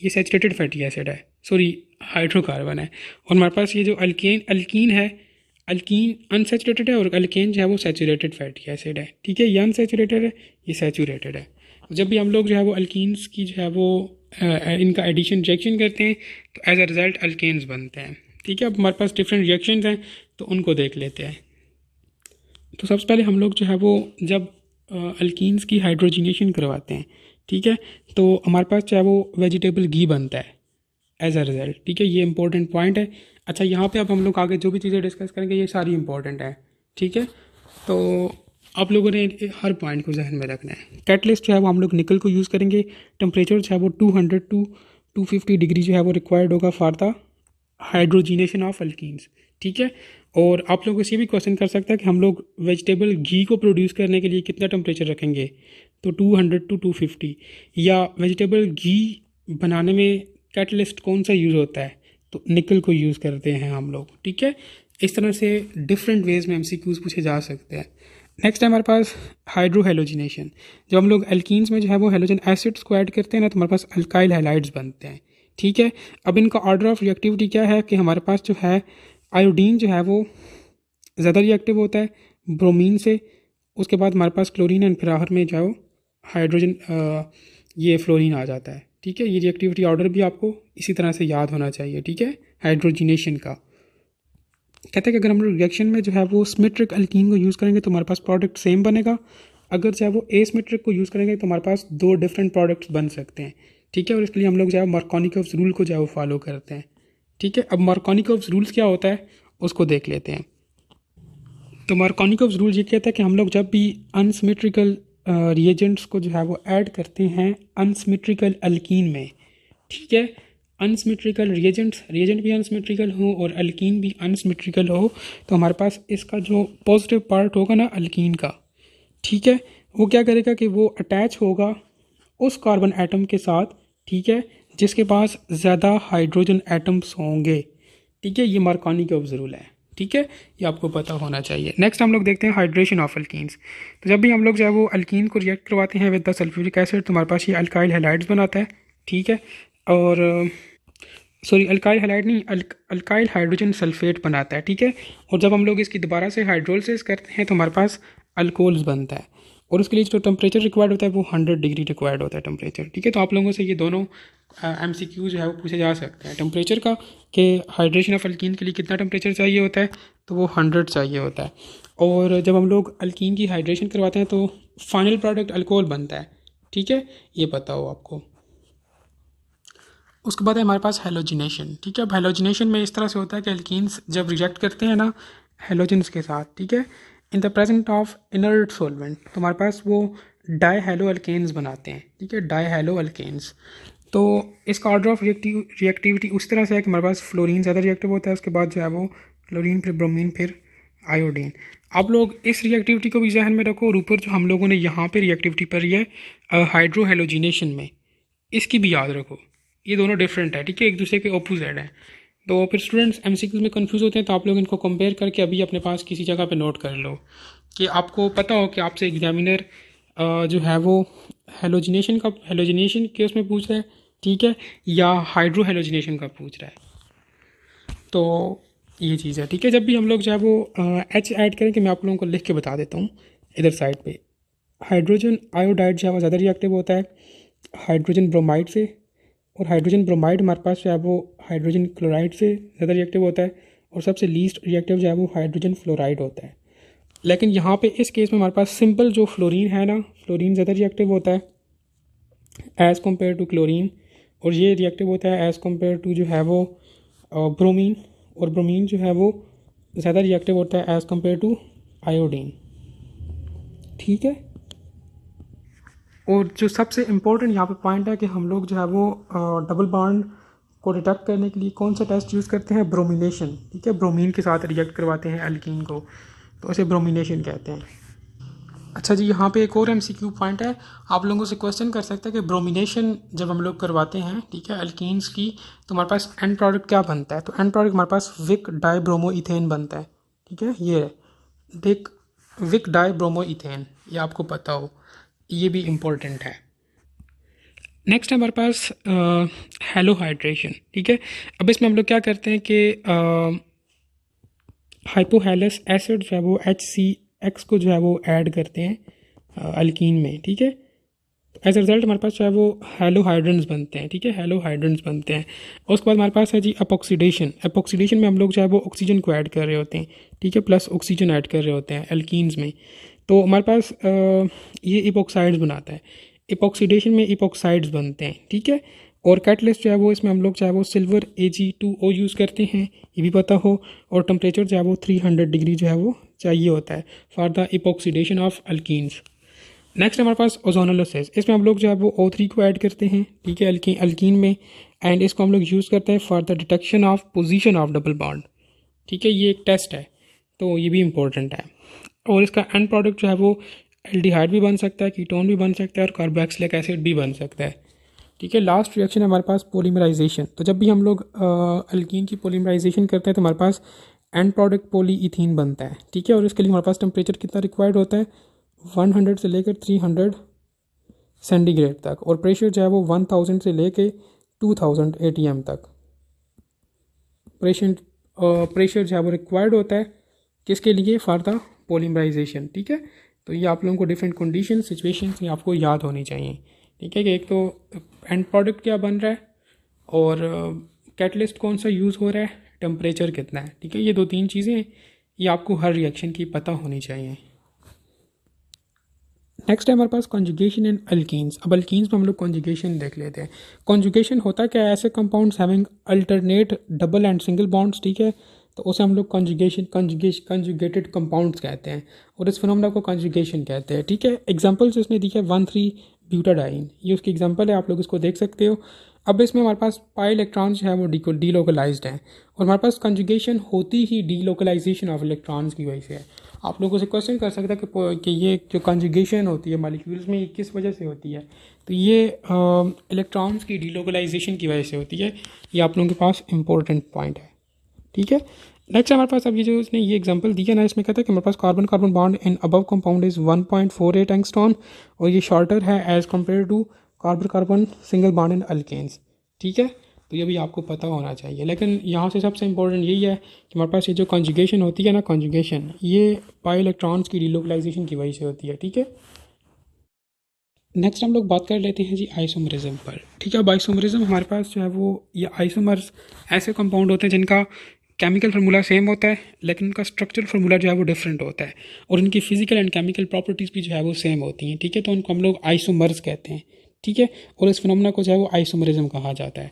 ये सैचुरेटेड फैटी एसिड है, सॉरी हाइड्रोकार्बन है। और हमारे पास ये जो अल्कीन है, अल्कीन अनसैचुरेटेड है, और अल्केन जो है वो सैचुरेटेड फैटी एसिड है। ठीक है, ये अनसैचुरेटेड है, ये सैचुरेटेड है। जब भी हम लोग जो है वो अल्कीन्स की जो है वो इनका एडिशन रिएक्शन करते हैं तो एज अ रिज़ल्ट अल्केन्स बनते हैं। ठीक है। अब हमारे पास डिफरेंट रिएक्शंस हैं तो उनको देख लेते हैं। तो सबसे पहले हम लोग जो है वो जब अल्कीन्स की हाइड्रोजिनेशन करवाते हैं, ठीक है, तो हमारे पास चाहे वो वेजिटेबल घी बनता है एज अ रिज़ल्ट। ठीक है, ये इंपॉर्टेंट पॉइंट है। अच्छा, यहाँ पे अब हम लोग आगे जो भी चीज़ें डिस्कस करेंगे ये सारी इंपॉर्टेंट है। ठीक है, तो आप लोगों ने हर पॉइंट को जहन में रखना है। कैटलिस्ट जो है वो हम लोग निकल को यूज़ करेंगे। टेम्परेचर जो है वो 200 to 250 डिग्री जो है वो रिक्वायर्ड होगा for the hydrogenation of alkenes. ठीक है। और आप लोगों से ये भी क्वेश्चन कर सकता है कि हम लोग वेजिटेबल घी को प्रोड्यूस करने के लिए कितना टेम्परेचर रखेंगे? तो 200 to 250। या वेजिटेबल घी बनाने में कैटलिस्ट कौन सा यूज़ होता है? तो निकल को यूज़ करते हैं हम लोग। ठीक है, इस तरह से डिफरेंट वेज में एमसीक्यूज़ पूछे जा सकते हैं। नेक्स्ट है हमारे पास हाइड्रोहेलोजिनेशन। जब हम लोग एल्कीन्स में जो है वो हेलोजन एसिड्स को ऐड करते हैं ना, तो हमारे पास अल्काइल हैलाइड्स बनते हैं। ठीक है। अब इनका ऑर्डर ऑफ रिएक्टिविटी क्या है कि हमारे पास जो है आयोडीन जो है वो ज़्यादा रिएक्टिव होता है ब्रोमीन से। उसके बाद हमारे पास क्लोरीन एंड फिर आखिर में जो हाइड्रोजन ये फ्लोरीन आ जाता है। ठीक है, ये रिएक्टिविटी ऑर्डर भी आपको इसी तरह से याद होना चाहिए। ठीक है, हाइड्रोजिनेशन का कहते हैं कि अगर हम लोग रिएक्शन में जो है वो सिमेट्रिक अल्कीन को यूज़ करेंगे तो हमारे पास प्रोडक्ट सेम बनेगा। अगर जो है वो एसिमेट्रिक को यूज़ करेंगे तो हमारे पास दो डिफरेंट प्रोडक्ट्स बन सकते हैं। ठीक है, और इसके लिए हम लोग जो है मार्कोनिकोव्स रूल को जो है वो फॉलो करते हैं। ठीक है, अब मार्कोनिकोव्स रूल्स क्या होता है उसको देख लेते हैं। तो मार्कोनिकोव्स रूल ये कहता है कि हम लोग जब भी अनसिमेट्रिकल रिएजेंट्स को जो है वो ऐड करते हैं अनसिमेट्रिकल अल्कीन में, ठीक है, अनसिमेट्रिकल रिएजेंट भी अनसिमेट्रिकल हो और अल्कीन भी अनसिमेट्रिकल हो, तो हमारे पास इसका जो पॉजिटिव पार्ट होगा ना अल्कीन का, ठीक है, वो क्या करेगा कि वो अटैच होगा उस कार्बन एटम के साथ, ठीक है, जिसके पास ज़्यादा हाइड्रोजन एटम्स होंगे। ठीक है, ये मार्कोनिकोव्स रूल है। ठीक है, ये आपको पता होना चाहिए। नेक्स्ट हम लोग देखते हैं हाइड्रेशन ऑफ अल्कीन्स। तो जब भी हम लोग जो है वो अल्कीन को रिएक्ट करवाते हैं विद द सल्फ्यूरिक एसिड तो हमारे पास ये अल्काइल हैलाइड्स बनाता है। ठीक है, और सॉरी अल्काइल हैलाइड नहीं, अल्काइल हाइड्रोजन सल्फेट बनाता है, ठीक है। और जब हम लोग इसकी दोबारा से हाइड्रोलिसिस करते हैं तो हमारे पास अल्कोहल्स बनता है, और उसके लिए जो टेम्परेचर रिक्वायर्ड होता है वो 100 डिग्री रिक्वायर्ड होता है टेम्परेचर, ठीक है। तो आप लोगों से ये दोनों MCQ जो है वो पूछे जा सकते हैं टेम्परेचर का, कि हाइड्रेशन ऑफ अल्कीन के लिए कितना टेम्परेचर चाहिए होता है, तो वो 100 चाहिए होता है। और जब हम लोग अल्कीन की हाइड्रेशन करवाते हैं तो फाइनल प्रोडक्ट अल्कोहल बनता है, ठीक है, ये पता हो आपको। उसके बाद है हमारे पास हेलोजिनेशन, ठीक है। अब हेलोजिनेशन में इस तरह से होता है कि एल्कीन्स जब रिजेक्ट करते हैं ना हेलोजन्स के साथ, ठीक है, in the present of inert solvent, तो हमारे पास वो डाई हेलो अल्केन्स बनाते हैं, ठीक है, डाई हेलो अल्केन्स। तो इसका ऑर्डर ऑफ रिएक्टिविटी उस तरह से है कि हमारे पास फ्लोरीन ज़्यादा रिएक्टिव होता है, उसके बाद जो है वो क्लोरीन, फिर ब्रोमीन, फिर आयोडीन। आप लोग इस रिएक्टिविटी को भी जहन में रखो, और ऊपर जो हम लोगों ने यहाँ पे रिएक्टिविटी पर है हाइड्रो हेलोजिनेशन में, इसकी भी याद रखो, ये दोनों डिफरेंट है, ठीक है, एक दूसरे के ऑपोजिट है। तो फिर स्टूडेंट्स MCQ में कंफ्यूज होते हैं, तो आप लोग इनको कंपेयर करके अभी अपने पास किसी जगह पे नोट कर लो, कि आपको पता हो कि आपसे एग्जामिनर जो है वो हेलोजिनेशन के उसमें पूछ रहा है, ठीक है, या हाइड्रो हेलोजिनेशन का पूछ रहा है। तो ये चीज़ है, ठीक है। जब भी हम लोग जो है वो H ऐड करेंगे, मैं आप लोगों को लिख के बता देता हूँ इधर साइड पे। हाइड्रोजन आयोडाइड जो है वो ज़्यादा रिएक्टिव होता है हाइड्रोजन ब्रोमाइड से, और हाइड्रोजन ब्रोमाइड हमारे पास जो है वो हाइड्रोजन क्लोराइड से ज़्यादा रिएक्टिव होता है, और सबसे लीस्ट रिएक्टिव जो है वो हाइड्रोजन फ्लोराइड होता है। लेकिन यहाँ पे इस केस में हमारे पास सिंपल जो फ्लोरीन है ना, फ्लोरीन ज़्यादा रिएक्टिव होता है एज़ कम्पेयर टू क्लोरीन, और ये रिएक्टिव होता है एज़ कम्पेयर टू जो है वो ब्रोमीन, और ब्रोमीन जो है वो ज़्यादा रिएक्टिव होता है एज़ कम्पेयर टू आयोडीन, ठीक है। और जो सबसे इम्पोर्टेंट यहाँ पे पॉइंट है कि हम लोग जो है वो डबल बॉन्ड को डिटेक्ट करने के लिए कौन सा टेस्ट यूज़ करते हैं, ब्रोमिनेशन, ठीक है, ब्रोमीन के साथ रिएक्ट करवाते हैं एल्कीन को, तो उसे ब्रोमिनेशन कहते हैं। अच्छा जी, यहाँ पे एक और MCQ पॉइंट है, आप लोगों से क्वेश्चन कर सकते हैं कि ब्रोमिनेशन जब हम लोग करवाते हैं, ठीक है, एल्कीन्स की, तो हमारे पास एंड प्रोडक्ट क्या बनता है, तो एंड प्रोडक्ट हमारे पास विक डाई ब्रोमो इथेन बनता है, ठीक है, ये है विक डाई ब्रोमो इथेन, ये आपको पता हो, ये भी इम्पोर्टेंट है। नेक्स्ट है हमारे पास हेलो हाइड्रेशन, ठीक है। अब इसमें हम लोग क्या करते हैं कि हाइपोहेलस एसिड जो है वो HCX को जो है वो ऐड करते हैं अल्कीन में, ठीक है। एज अ रिजल्ट हमारे पास जो है वो हेलो हाइड्रेंस बनते हैं, ठीक है, हेलो हाइड्रेंस बनते हैं। और उसके बाद हमारे पास है जी अपोक्सीडेशन। अपोक्सीडेशन में हम लोग जो है वो ऑक्सीजन को ऐड कर रहे होते हैं, ठीक है, प्लस ऑक्सीजन ऐड कर रहे होते हैं एल्कीन्स में, तो हमारे पास ये इपोक्साइड्स बनाता है। इपोक्सीडेशन में इपोक्साइड्स बनते हैं, ठीक है। और कैटलिस्ट जो है वो इसमें हम लोग चाहे वो सिल्वर Ag2O यूज़ करते हैं, ये भी पता हो। और टेम्परेचर जो है वो 300 डिग्री जो है वो चाहिए होता है for the epoxidation of alkenes. Next हमारे पास ओजोनोलिसिस, इसमें हम लोग जो है वो O3 को ऐड करते हैं, ठीक है, अल्कीन में, एंड इसको हम लोग यूज़ करते हैं for the detection of position of double bond, ठीक है, ये एक टेस्ट है, तो ये भी इम्पोर्टेंट है। और इसका एंड प्रोडक्ट जो है वो एल्डिहाइड भी बन सकता है, कीटोन भी बन सकता है, और कार्बोक्सिलिक एसिड भी बन सकता है, ठीक है। लास्ट रिएक्शन है हमारे पास पॉलीमराइजेशन। तो जब भी हम लोग अल्कीन की पॉलीमराइजेशन करते हैं तो हमारे पास एंड प्रोडक्ट पॉलीइथीन बनता है, ठीक है। और इसके लिए हमारे पास टेम्परेचर कितना रिक्वायर्ड होता है, 100 से लेकर 300 सेंटीग्रेड तक, और प्रेशर जो है वो 1000 से लेकर 2000 ATM तक प्रेशर जो है वो रिक्वायर्ड होता है, किसके लिए, फॉर द पॉलीमराइजेशन, ठीक है। तो ये आप लोगों को डिफरेंट कंडीशन सिचुएशन ये आपको याद होनी चाहिए, ठीक है, कि एक तो एंड प्रोडक्ट क्या बन रहा है, और कैटलिस्ट कौन सा यूज़ हो रहा है, टेम्परेचर कितना है, ठीक है, ये 2-3 चीज़ें ये आपको हर रिएक्शन की पता होनी चाहिए। नेक्स्ट है हमारे पास कॉन्जुगेशन इन अल्कीन्स। अब अल्कीन्स में हम लोग कॉन्जुगेशन देख लेते हैं। कॉन्जुगेशन होता है क्या, ऐसे compounds having alternate double and single bonds, ठीक है, तो उसे हम लोग कंजुगेटेड कंपाउंड्स कहते हैं, और इस फिनोमेना को कॉन्जुगेशन कहते हैं, ठीक है। एग्जांपल्स उसने दी है 1,3 ब्यूटाडाइन, ये उसकी एग्जांपल है, आप लोग इसको देख सकते हो। अब इसमें हमारे पास पाई इलेक्ट्रॉन्स जो है वो डीलोकलाइज्ड हैं, और हमारे पास कंजुगेशन होती ही डीलोकलाइजेशन ऑफ इलेक्ट्रॉन्स की वजह से है। आप लोगों से क्वेश्चन कर सकते हैं कि ये जो कंजुगेशन होती है मॉलिक्यूल्स में, ये किस वजह से होती है, तो ये इलेक्ट्रॉन्स की डीलोकलाइजेशन की वजह से होती है। ये आप लोगों के पास इंपॉर्टेंट पॉइंट है, ठीक है। नेक्स्ट हमारे पास अब ये जो उसने ये एग्जांपल दिया ना, इसमें कहता है कि हमारे पास carbon carbon bond in above compound is 1.48 angstrom, और ये शॉर्टर है as compare to carbon carbon single bond in alkanes, ठीक है। तो ये भी आपको पता होना चाहिए। लेकिन यहाँ से सबसे इंपॉर्टेंट यही है कि हमारे पास ये जो कॉन्जुगेशन होती है ना, कॉन्जुगेशन, ये पाई इलेक्ट्रॉन्स की डिलोकलाइजेशन की वजह से होती है, ठीक है। नेक्स्ट हम लोग बात कर लेते हैं जी आइसोमरिज्म पर, ठीक है। अब आइसोमरिज्म हमारे पास जो है वो, ये आइसोमर्स ऐसे कंपाउंड होते हैं जिनका केमिकल फार्मूला सेम होता है लेकिन उनका स्ट्रक्चरल फार्मूला जो है वो डिफरेंट होता है, और उनकी फिजिकल एंड केमिकल प्रॉपर्टीज़ भी जो है वो सेम होती हैं, ठीक है। तो उनको हम लोग आइसोमर्स कहते हैं, ठीक है। और इस फिनोमेना को जो है वो आइसोमरिज्म कहा जाता है।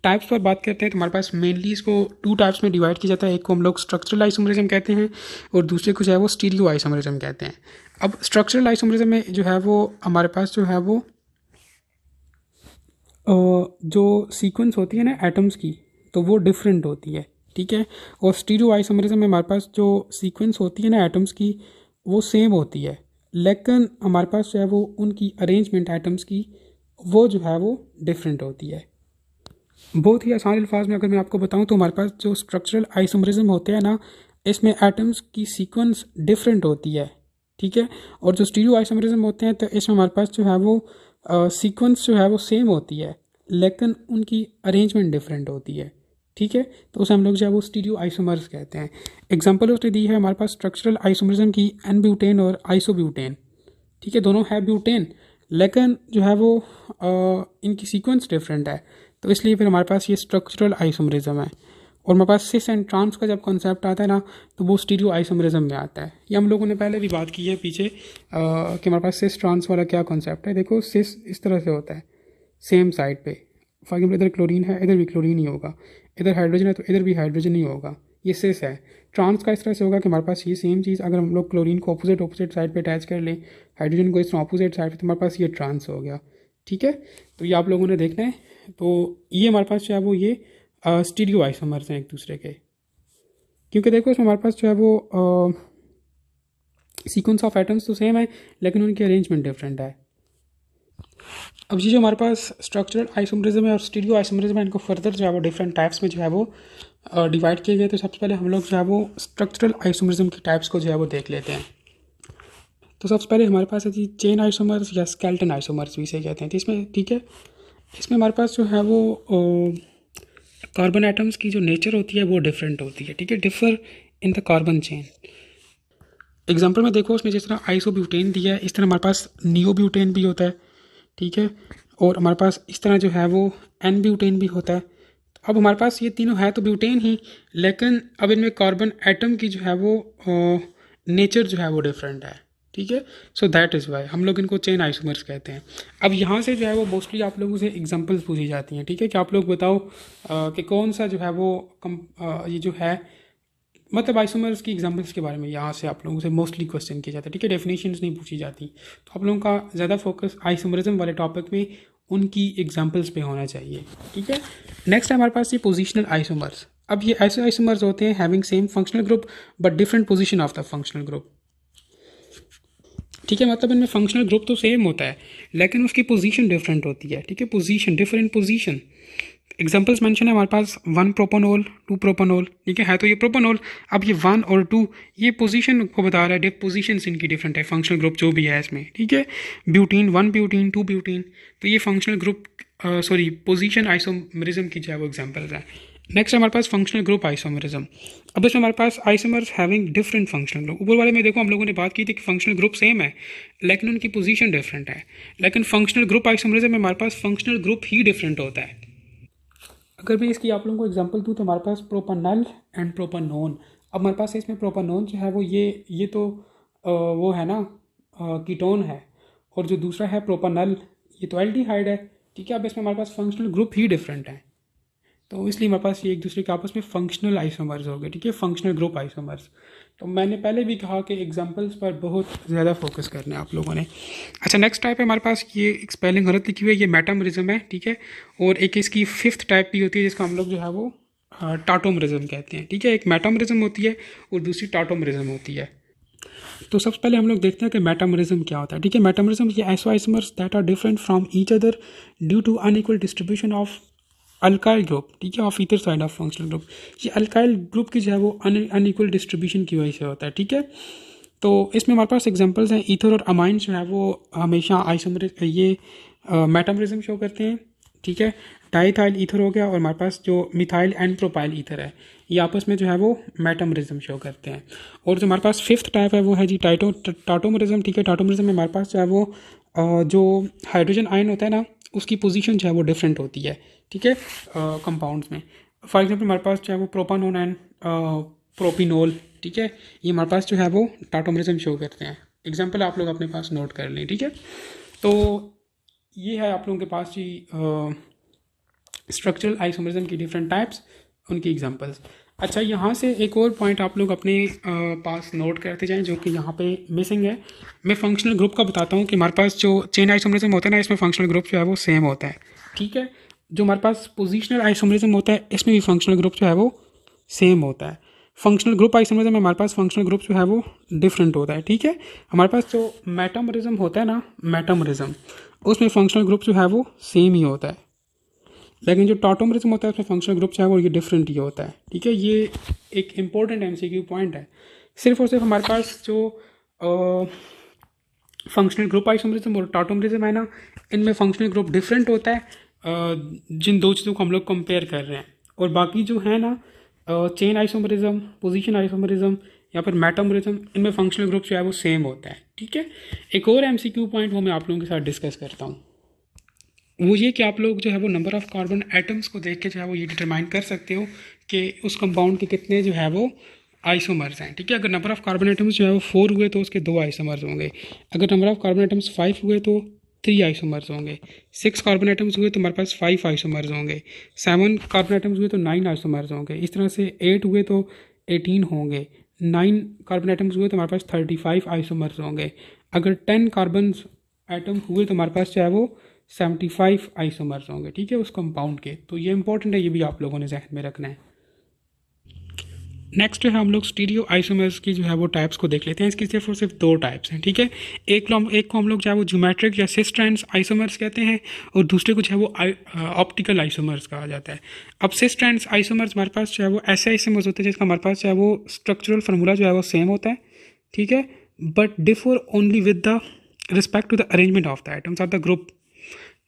टाइप्स पर बात करते हैं तो हमारे पास मेनली इसको 2 टाइप्स में डिवाइड किया जाता है। एक को हम लोग स्ट्रक्चरल आइसोमरिज्म कहते हैं और दूसरे को जो है वो स्टीरियो आइसोमरिज्म कहते हैं। अब स्ट्रक्चरल आइसोमरिज्म में जो है वो हमारे पास जो है वो जो सीक्वेंस होती है ना एटम्स की, तो वो डिफरेंट होती है, ठीक है। और स्टीरियो आइसोमरिज्म में हमारे पास जो सीक्वेंस होती है ना एटम्स की, वो सेम होती है, लेकिन हमारे पास जो है वो उनकी अरेंजमेंट एटम्स की वो जो है वो डिफरेंट होती है। बहुत ही आसान अल्फाज में अगर मैं आपको बताऊं तो हमारे पास जो स्ट्रक्चरल आइसोमरिज्म होते हैं ना, इसमें एटम्स की सीक्वेंस डिफरेंट होती है, ठीक है। और जो स्टीरियो आइसोमरिज्म होते हैं तो इसमें हमारे पास जो है वो सीक्वेंस जो है वो सेम होती है लेकिन उनकी अरेंजमेंट डिफरेंट होती है, ठीक है। तो उसे हम लोग जो है वो स्टीरियो आइसोमर्स कहते हैं। एग्जांपल उसने दी है हमारे पास स्ट्रक्चरल आइसोमरिज्म की एन ब्यूटेन और आइसोब्यूटेन, ठीक है। दोनों है ब्यूटेन लेकिन जो है वो इनकी सीक्वेंस डिफरेंट है, तो इसलिए फिर हमारे पास ये स्ट्रक्चरल आइसोमरिज्म है। और हमारे पास सिस एंड ट्रांस का जब कॉन्सेप्ट आता है ना, तो वो स्टीरियो आइसोमरिज्म में आता है। ये हम लोगों ने पहले भी बात की है पीछे कि हमारे पास सिस ट्रांस वाला क्या कॉन्सेप्ट है। देखो सिस इस तरह से होता है, सेम साइड पे, फॉर एग्जाम्पल इधर क्लोरीन है, इधर भी क्लोरीन ही होगा, इधर हाइड्रोजन है तो इधर भी हाइड्रोजन ही होगा, ये सिस है। ट्रांस का इस तरह से होगा कि हमारे पास ये सेम चीज़ अगर हम लोग क्लोरीन को ऑपोजिट साइड पे अटैच कर लें, हाइड्रोजन को इस तरह ऑपोजिट साइड पे, तो हमारे पास ये ट्रांस हो गया, ठीक है। तो ये आप लोगों ने देखना है। तो ये हमारे पास जो है वो ये स्टीरियो आइसोमर्स हैं एक दूसरे के, क्योंकि देखो इसमें हमारे पास जो है वो सीक्वेंस ऑफ एटम्स तो सेम है लेकिन उनकी अरेंजमेंट डिफरेंट है। अब ये जो हमारे पास स्ट्रक्चरल आइसोमरिज्म है और स्टीरियो आइसोमरिज्म है, इनको फर्दर जो है वो डिफरेंट टाइप्स में जो है वो डिवाइड किए गए। तो सबसे पहले हम लोग जो है वो स्ट्रक्चरल आइसोमरिज्म की टाइप्स को जो है वो देख लेते हैं। तो सबसे पहले हमारे पास है जी चेन आइसोमर्स या स्केलेटन आइसोमर्स भी इसे कहते हैं। तो इसमें ठीक है, इसमें हमारे पास जो है वो कार्बन एटम्स की जो नेचर होती है वो डिफरेंट होती है, ठीक है, differ in the carbon chain. Example में देखो उसमें जिस तरह आइसोब्यूटेन दिया है, इस तरह हमारे पास नियोब्यूटेन भी होता है, ठीक है। और हमारे पास इस तरह जो है वो एन ब्यूटेन भी होता है। अब हमारे पास ये तीनों है तो ब्यूटेन ही, लेकिन अब इनमें कार्बन एटम की जो है वो नेचर जो है वो डिफरेंट है, ठीक है। सो दैट इज़ वाई हम लोग इनको चेन आइसोमर्स कहते हैं। अब यहाँ से जो है वो मोस्टली आप लोगों से एग्जांपल्स पूछी जाती हैं, ठीक है, कि आप लोग बताओ कि कौन सा जो है वो ये जो है मतलब आइसोमर्स की एग्जांपल्स के बारे में यहाँ से आप लोगों से मोस्टली क्वेश्चन किया जाता है, ठीक है। डेफिनेशंस नहीं पूछी जाती, तो आप लोगों का ज़्यादा फोकस आइसोमरिज्म वाले टॉपिक में उनकी एग्जांपल्स पे होना चाहिए, ठीक है। नेक्स्ट है हमारे पास ये पोजिशनल आइसोमर्स। अब ये ऐसे आइसोमर्स होते हैं having same functional group but different position of the functional group, ठीक है। मतलब इनमें फंक्शनल ग्रुप तो सेम होता है लेकिन उसकी पोजीशन डिफरेंट होती है, ठीक है, position different position. Examples mention है हमारे पास 1 प्रोपेनॉल 2 प्रोपेनॉल, ठीक है तो ये प्रोपेनॉल। अब ये 1 और 2 ये पोजीशन को बता रहा है, पोजीशंस इनकी डिफरेंट है, फंक्शनल ग्रुप जो भी है इसमें, ठीक है। ब्यूटीन 1 ब्यूटीन 2 ब्यूटीन, तो ये फंक्शनल ग्रुप पोजीशन आइसोमरिज्म की जो है वो एग्जाम्पल्स है। नेक्स्ट हमारे पास फंक्शनल ग्रुप आइसोमरिज्म। अब इसमें हमारे पास isomers having different functional group. ऊपर वाले में देखो हम लोगों ने बात की थी कि फंक्शनल ग्रुप सेम है लेकिन उनकी पोजीशन डिफरेंट है, लेकिन फंक्शनल ग्रुप आइसोमरिज्म में हमारे पास फंक्शनल ग्रुप ही डिफरेंट होता है। अगर मैं इसकी आप लोगों को एग्जांपल दूँ तो हमारे पास प्रोपानल एंड प्रोपानोन। अब हमारे पास इसमें प्रोपानोन जो है वो ये तो वो है ना कीटोन है, और जो दूसरा है प्रोपानल ये तो एल्डिहाइड है, ठीक है। अब इसमें हमारे पास फंक्शनल ग्रुप ही डिफरेंट है, तो इसलिए हमारे पास ये एक दूसरे के आपस में फंक्शनल आइसोमर्स हो गए, ठीक है, फंक्शनल ग्रुप आइसोमर्स। तो मैंने पहले भी कहा कि एग्जांपल्स पर बहुत ज़्यादा फोकस करना है आप लोगों ने। अच्छा नेक्स्ट टाइप है हमारे पास, ये एक स्पेलिंग गलत लिखी हुई है, ये मेटामरिज्म है, ठीक है। और एक इसकी 5th टाइप भी होती है जिसका हम लोग जो है वो टाटोमरिज्म कहते हैं, ठीक है। एक मेटामरिज्म होती है और दूसरी टाटोमरिज्म होती है। तो सबसे पहले हम लोग देखते हैं कि मेटामरिज्म क्या होता है, ठीक है। मेटामरिज्म ये ऐसे isomers that are different from each other due to unequal distribution of alkyl group, ठीक है, of either side of functional group. ये अल्काइल ग्रुप की जो है वो अनइक्वल डिस्ट्रीब्यूशन की वजह से होता है, ठीक है। तो इसमें हमारे पास एग्जांपल्स हैं, ईथर और अमाइन जो है वो हमेशा आइसोमर ये मेटामरिज्म शो करते हैं, ठीक है। डाईथाइल ईथर हो गया, और हमारे पास जो मिथाइल एंड प्रोपाइल ईथर है, ये आपस में जो है वो मेटामरिज्म शो करते हैं। और जो हमारे पास फिफ्थ टाइप है वो है जी टाटोमरिज्म। ठीक है, टाटोमरिज्म में हमारे पास जो है वो जो हाइड्रोजन आयन होता है ना, उसकी पोजीशन जो है वो डिफरेंट होती है। ठीक है, कंपाउंड्स में फॉर एग्जांपल हमारे पास जो है वो प्रोपानोन एंड प्रोपिनोल। ठीक है, ये हमारे पास जो है वो टाटोमरिज्म शो करते हैं। एग्जांपल आप लोग अपने पास नोट कर लें। ठीक है, तो ये है आप लोगों के पास जी स्ट्रक्चरल आइसोमरिज्म की डिफरेंट टाइप्स, उनकी एग्जांपल्स। अच्छा, यहाँ से एक और पॉइंट आप लोग अपने पास नोट करते जाएं जो कि यहाँ पे मिसिंग है। मैं फंक्शनल ग्रुप का बताता हूँ कि हमारे पास जो चेन आइसोमरिज्म होता है ना, इसमें फंक्शनल ग्रुप जो है वो सेम होता है। ठीक है, जो हमारे पास पोजिशनल आइसोमरिज्म होता है, इसमें भी फंक्शनल ग्रुप जो है वो सेम होता है। फंक्शनल ग्रुप आइसोमरिज्म में हमारे पास फंक्शनल ग्रुप जो है वो डिफरेंट होता है। ठीक है, हमारे पास जो मेटामरिज्म होता है ना, मेटामरिज्म, उसमें फंक्शनल ग्रुप जो है वो सेम ही होता है, लेकिन जो टाटोमरिज्म होता है उसमें फंक्शनल ग्रुप जो है वो ये डिफरेंट ही होता है। ठीक है, ये एक इंपॉर्टेंट एमसीक्यू पॉइंट है। सिर्फ और सिर्फ हमारे पास जो फंक्शनल ग्रुप आइसोमरिज्म और टाटोमरिज्म है ना, इनमें फंक्शनल ग्रुप डिफरेंट होता है जिन दो चीज़ों को हम लोग कंपेयर कर रहे हैं। और बाकी जो है ना चेन आइसोमरिज्म, पोजीशन आइसोमरिज्म या फिर मेटामरिज्म, इनमें फंक्शनल ग्रुप जो है वो सेम होता है। ठीक है, एक और एमसीक्यू पॉइंट वो मैं आप लोगों के साथ डिस्कस करता हूँ, वो ये कि आप लोग जो है वो नंबर ऑफ़ कार्बन एटम्स को देख के जो है वो ये डिटरमाइन कर सकते हो कि उस कंपाउंड के कितने जो है वो आइसोमर्स हैं। ठीक है, अगर नंबर ऑफ़ कार्बन एटम्स जो है वो 4 हुए तो उसके 2 आइसोमर्स होंगे। अगर नंबर ऑफ़ कार्बन एटम्स 5 हुए तो 3 आइसोमर्स होंगे। 6 कार्बन एटम्स हुए तो हमारे पास 5 आइसोमर्स होंगे। 7 कार्बन एटम्स हुए तो 9 आइसोमर्स होंगे। इस तरह से 8 हुए तो 18 होंगे। 9 कार्बन एटम्स हुए तो हमारे पास 35 आइसोमर्स होंगे। अगर 10 कार्बन एटम हुए तो हमारे पास जो है वो 75 आइसोमर्स होंगे। ठीक है, उस कंपाउंड के। तो ये इंपॉर्टेंट है, ये भी आप लोगों ने जहन में रखना है। नेक्स्ट जो है हम लोग स्टीरियो आइसोमर्स की जो है वो टाइप्स को देख लेते हैं। इसकी सिर्फ और सिर्फ 2 टाइप्स हैं। ठीक है, एक को हम लोग जो है वो ज्योमेट्रिक या सिस ट्रांस आइसोमर्स कहते हैं, और दूसरे को जो है वो ऑप्टिकल आइसोमर्स कहा जाता है। अब सिस ट्रांस आइसोमर्स हमारे पास जो है वो ऐसे आइसोमर्स होते हैं जिसका हमारे पास जो है वो स्ट्रक्चरल फार्मूला जो है वो सेम होता है। ठीक है, but differ only with the respect to the arrangement of the atoms of the group.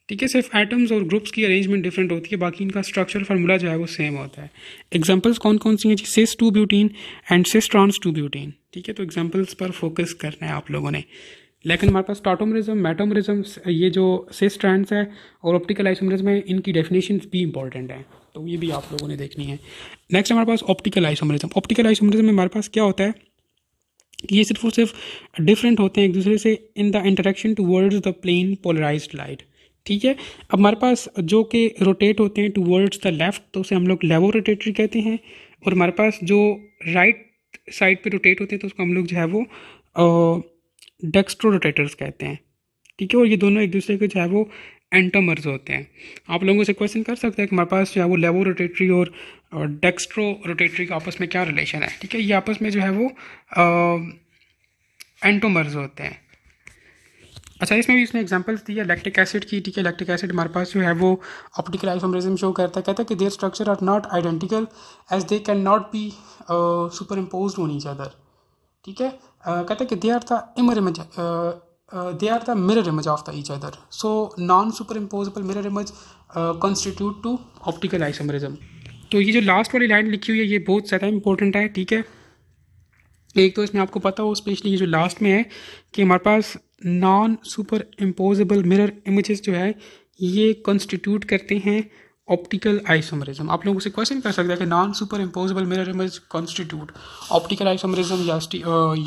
ठीक है, सिर्फ एटम्स और ग्रुप्स की अरेंजमेंट डिफरेंट होती है, बाकी इनका स्ट्रक्चरल फार्मूला जो है वो सेम होता है। एग्जांपल्स कौन कौन सी हैं जी? Cis 2 butene and cis trans 2 butene. ठीक है, तो एग्जांपल्स पर फोकस करना है आप लोगों ने। लेकिन हमारे पास टाटोमरिज्म, मेटामरिज्म, ये जो सिस ट्रांस है और ऑप्टिकल आइसोमरिज्म है, इनकी डेफिनेशन भी इंपॉर्टेंट है, तो ये भी आप लोगों ने देखनी है। नेक्स्ट हमारे पास ऑप्टिकल आइसोमरिज्म। ऑप्टिकल आइसोमरिज्म में हमारे पास क्या होता है, ये सिर्फ और सिर्फ डिफरेंट होते हैं एक दूसरे से in the interaction towards the plane polarised light. ठीक है, अब हमारे पास जो कि रोटेट होते हैं टूवर्ड्स द लेफ्ट, तो उसे हम लोग लेवो रोटेटरी कहते हैं। और हमारे पास जो राइट साइड पे रोटेट होते हैं तो उसको हम लोग जो है वो डेक्स्ट्रो रोटेटर्स कहते हैं। ठीक है, और ये दोनों एक दूसरे के जो है वो एंटोमर्स होते हैं। आप लोगों से क्वेश्चन कर सकते हैं कि हमारे पास जो है वो लेवो रोटेटरी और डेक्स्ट्रो रोटेटरी का आपस में क्या रिलेशन है। ठीक है, ये आपस में जो है वो एंटोमर्स होते हैं। अच्छा, इसमें भी इसने एग्जांपल्स दी है लैक्टिक एसिड की। ठीक है, लैक्टिक एसिड हमारे पास जो है वो ऑप्टिकल आइसोमरिज्म शो करता है। कहता है कि their structure are not identical as they can not be superimpose on each other. ठीक है, कहता है कि they are the mirror image of the each other, so non superimposable mirror image constitute to optical isomerism. तो ये जो last वाली line लिखी हुई है ये बहुत ज़्यादा इंपॉर्टेंट है। ठीक है, एक तो इसमें आपको पता हो, स्पेशली ये जो लास्ट में है कि हमारे पास non superimposable mirror images जो है ये कॉन्स्टिट्यूट करते हैं ऑप्टिकल आइसोमरिज्म। आप लोगों से क्वेश्चन कर सकते हैं कि non superimposable mirror image constitute optical isomerism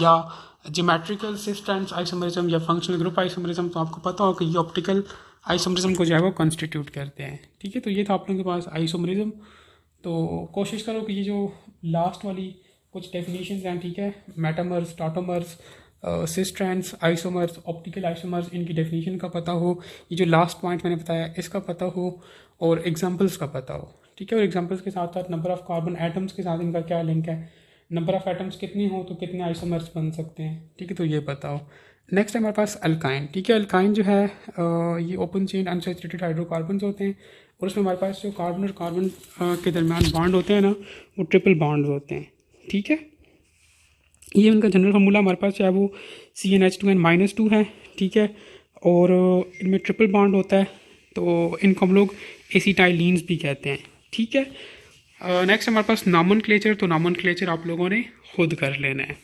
या ज्योमेट्रिकल सिस ट्रांस आइसोमरिज्म या फंक्शनल ग्रुप आइसोमरिज्म। तो आपको पता हो कि ये ऑप्टिकल आइसोमरिज्म को जो है वो कॉन्स्टिट्यूट करते हैं। ठीक है, तो ये था आप लोगों के पास आइसोमरिज्म। तो कोशिश करो कि ये जो लास्ट वाली कुछ डेफिनेशंस हैं, ठीक है, metamers, tautomers, cis trans isomers, optical isomers, इनकी डेफिनेशन का पता हो। ये जो लास्ट पॉइंट मैंने बताया इसका पता हो, और एग्जांपल्स का पता हो। ठीक है, और एग्जांपल्स के साथ साथ नंबर ऑफ़ कार्बन एटम्स के साथ इनका क्या लिंक है, नंबर ऑफ़ एटम्स कितने हो तो कितने आइसोमर्स बन सकते हैं। ठीक है, तो ये पता हो। नेक्स्ट है हमारे पास अल्काइन। ठीक है, अल्काइन जो है ये ओपन चेन अनसैचुरेटेड हाइड्रोकार्बन्स होते हैं, और उसमें हमारे पास जो कार्बन और कार्बन के दरमियान बॉन्ड होते हैं ना, वो ट्रिपल बॉन्ड होते हैं। ठीक है, ये उनका जनरल फार्मूला हमारे पास जो है वो CnH2n-2 है। ठीक है, और इनमें ट्रिपल बॉन्ड होता है, तो इनको हम लोग एसिटाइलिन्स भी कहते हैं, ठीक है। नेक्स्ट हमारे पास नॉमेनक्लेचर, तो नॉमेनक्लेचर आप लोगों ने खुद कर लेना है।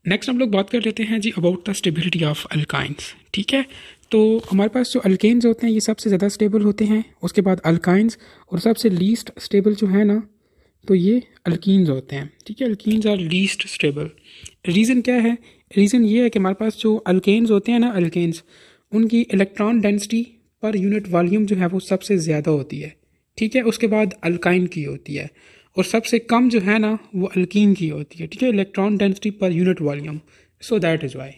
नेक्स्ट हम लोग बात कर लेते हैं जी about the stability of alkynes, ठीक है। तो हमारे पास जो अल्केन्स होते हैं ये सबसे ज़्यादा स्टेबल होते हैं, उसके बाद अल्काइंस, और सबसे लीस्ट स्टेबल जो है ना तो ये अल्कीन्स होते हैं, ठीक है। Alkenes are least stable. Reason क्या है? रीज़न ये है कि हमारे पास जो अल्केन्स होते हैं ना, अल्केन्स, उनकी electron density per unit volume जो है वो सबसे ज़्यादा होती है, ठीक है। उसके बाद अल्काइन की होती है, और सबसे कम जो है ना वो अल्कीन की होती है, ठीक है, electron density per unit volume. So that is why.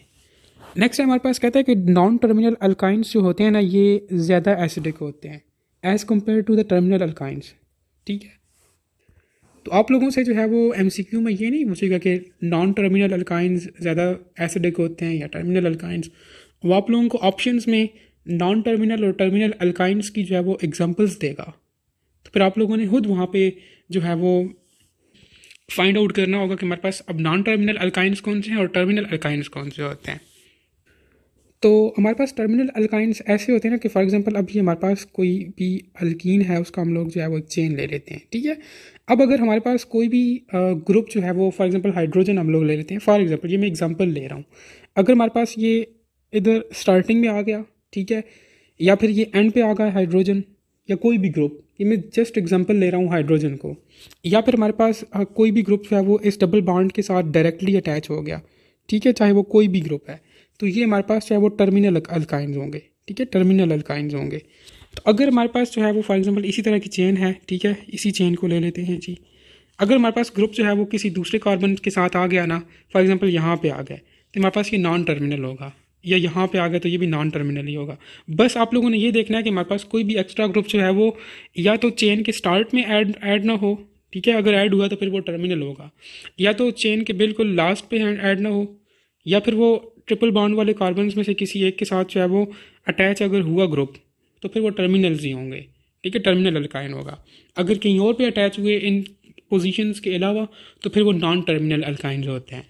Next हमारे पास कहता है कि नॉन टर्मिनल अल्काइंस जो होते हैं ना ये ज़्यादा एसिडिक होते हैं as compare to the terminal alkynes, ठीक है। तो आप लोगों से जो है वो एमसीक्यू में ये नहीं पूछेगा कि नॉन टर्मिनल अल्काइंस ज़्यादा एसिडिक होते हैं या टर्मिनल अल्काइंस। वो आप लोगों को ऑप्शंस में नॉन टर्मिनल और टर्मिनल अल्काइंस की जो है वो एग्जांपल्स देगा, तो फिर आप लोगों ने खुद वहाँ पे जो है वो फाइंड आउट करना होगा कि हमारे पास अब नॉन टर्मिनल अल्काइंस कौन से हैं और टर्मिनल अल्काइंस कौन से होते हैं। तो हमारे पास टर्मिनल अल्काइंस ऐसे होते हैं ना कि फॉर एग्जांपल अब ये हमारे पास कोई भी अल्कीन है उसका हम लोग जो है वो चेन ले लेते हैं, ठीक है। अब अगर हमारे पास कोई भी ग्रुप जो है वो फॉर एग्जांपल हाइड्रोजन हम लोग ले लेते हैं, फॉर एग्जांपल ये मैं एग्जांपल ले रहा हूँ। अगर हमारे पास ये इधर स्टार्टिंग में आ गया, ठीक है, या फिर ये एंड पे आ गया हाइड्रोजन या कोई भी ग्रुप, ये मैं जस्ट एग्जांपल ले रहा हूँ हाइड्रोजन को, या फिर हमारे पास कोई भी ग्रुप जो है वो इस डबल बॉन्ड के साथ डायरेक्टली अटैच हो गया, ठीक है, चाहे वो कोई भी ग्रुप है, तो ये हमारे पास जो है वो टर्मिनल अल्काइंस होंगे, ठीक है, टर्मिनल अल्काइंस होंगे। तो अगर हमारे पास जो है वो फॉर एग्जांपल इसी तरह की चेन है, ठीक है, इसी चेन को ले लेते हैं जी। अगर हमारे पास ग्रुप जो है वो किसी दूसरे कार्बन के साथ आ गया ना, फॉर एग्जांपल यहाँ पे आ गए, तो हमारे पास ये नॉन टर्मिनल होगा, या यहाँ पे आ गया तो ये भी नॉन टर्मिनल ही होगा। बस आप लोगों ने ये देखना है कि हमारे पास कोई भी एक्स्ट्रा ग्रुप जो है वो या तो चेन के स्टार्ट में ऐड ना हो, ठीक है, अगर ऐड हुआ तो फिर वो टर्मिनल होगा, या तो चेन के बिल्कुल लास्ट पे ऐड ना हो, या फिर वो ट्रिपल बॉन्ड वाले कार्बन्स में से किसी एक के साथ जो है वो अटैच अगर हुआ ग्रुप तो फिर वो टर्मिनल्स ही होंगे, ठीक है, टर्मिनल अल्काइन होगा। अगर कहीं और पे अटैच हुए इन पोजीशंस के अलावा तो फिर वो नॉन टर्मिनल अल्काइंस होते हैं,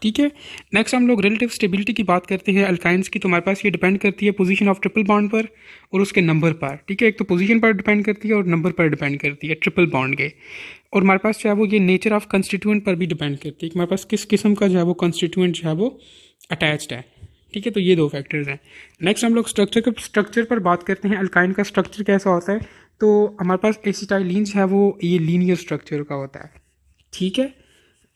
ठीक है। नेक्स्ट हम लोग रिलेटिव स्टेबिलिटी की बात करते हैं अल्काइंस की। तो हमारे पास ये डिपेंड करती है पोजीशन ऑफ ट्रिपल बॉन्ड पर और उसके नंबर पर, ठीक है। एक तो पोजीशन पर डिपेंड करती है और नंबर पर डिपेंड करती है ट्रिपल बॉन्ड के, और हमारे पास जो है वो ये नेचर ऑफ कंस्टिट्यूएंट पर भी डिपेंड करती है कि हमारे पास किस किस्म का जो है वो कंस्टिट्यूएंट जो है वो अटैच्ड है, ठीक है। तो ये दो फैक्टर्स हैं। नेक्स्ट हम लोग स्ट्रक्चर पर बात करते हैं। अल्काइन का स्ट्रक्चर कैसा होता है? तो हमारे पास एसिटाइलिन जो है वो ये लीनियर स्ट्रक्चर का होता है, ठीक है।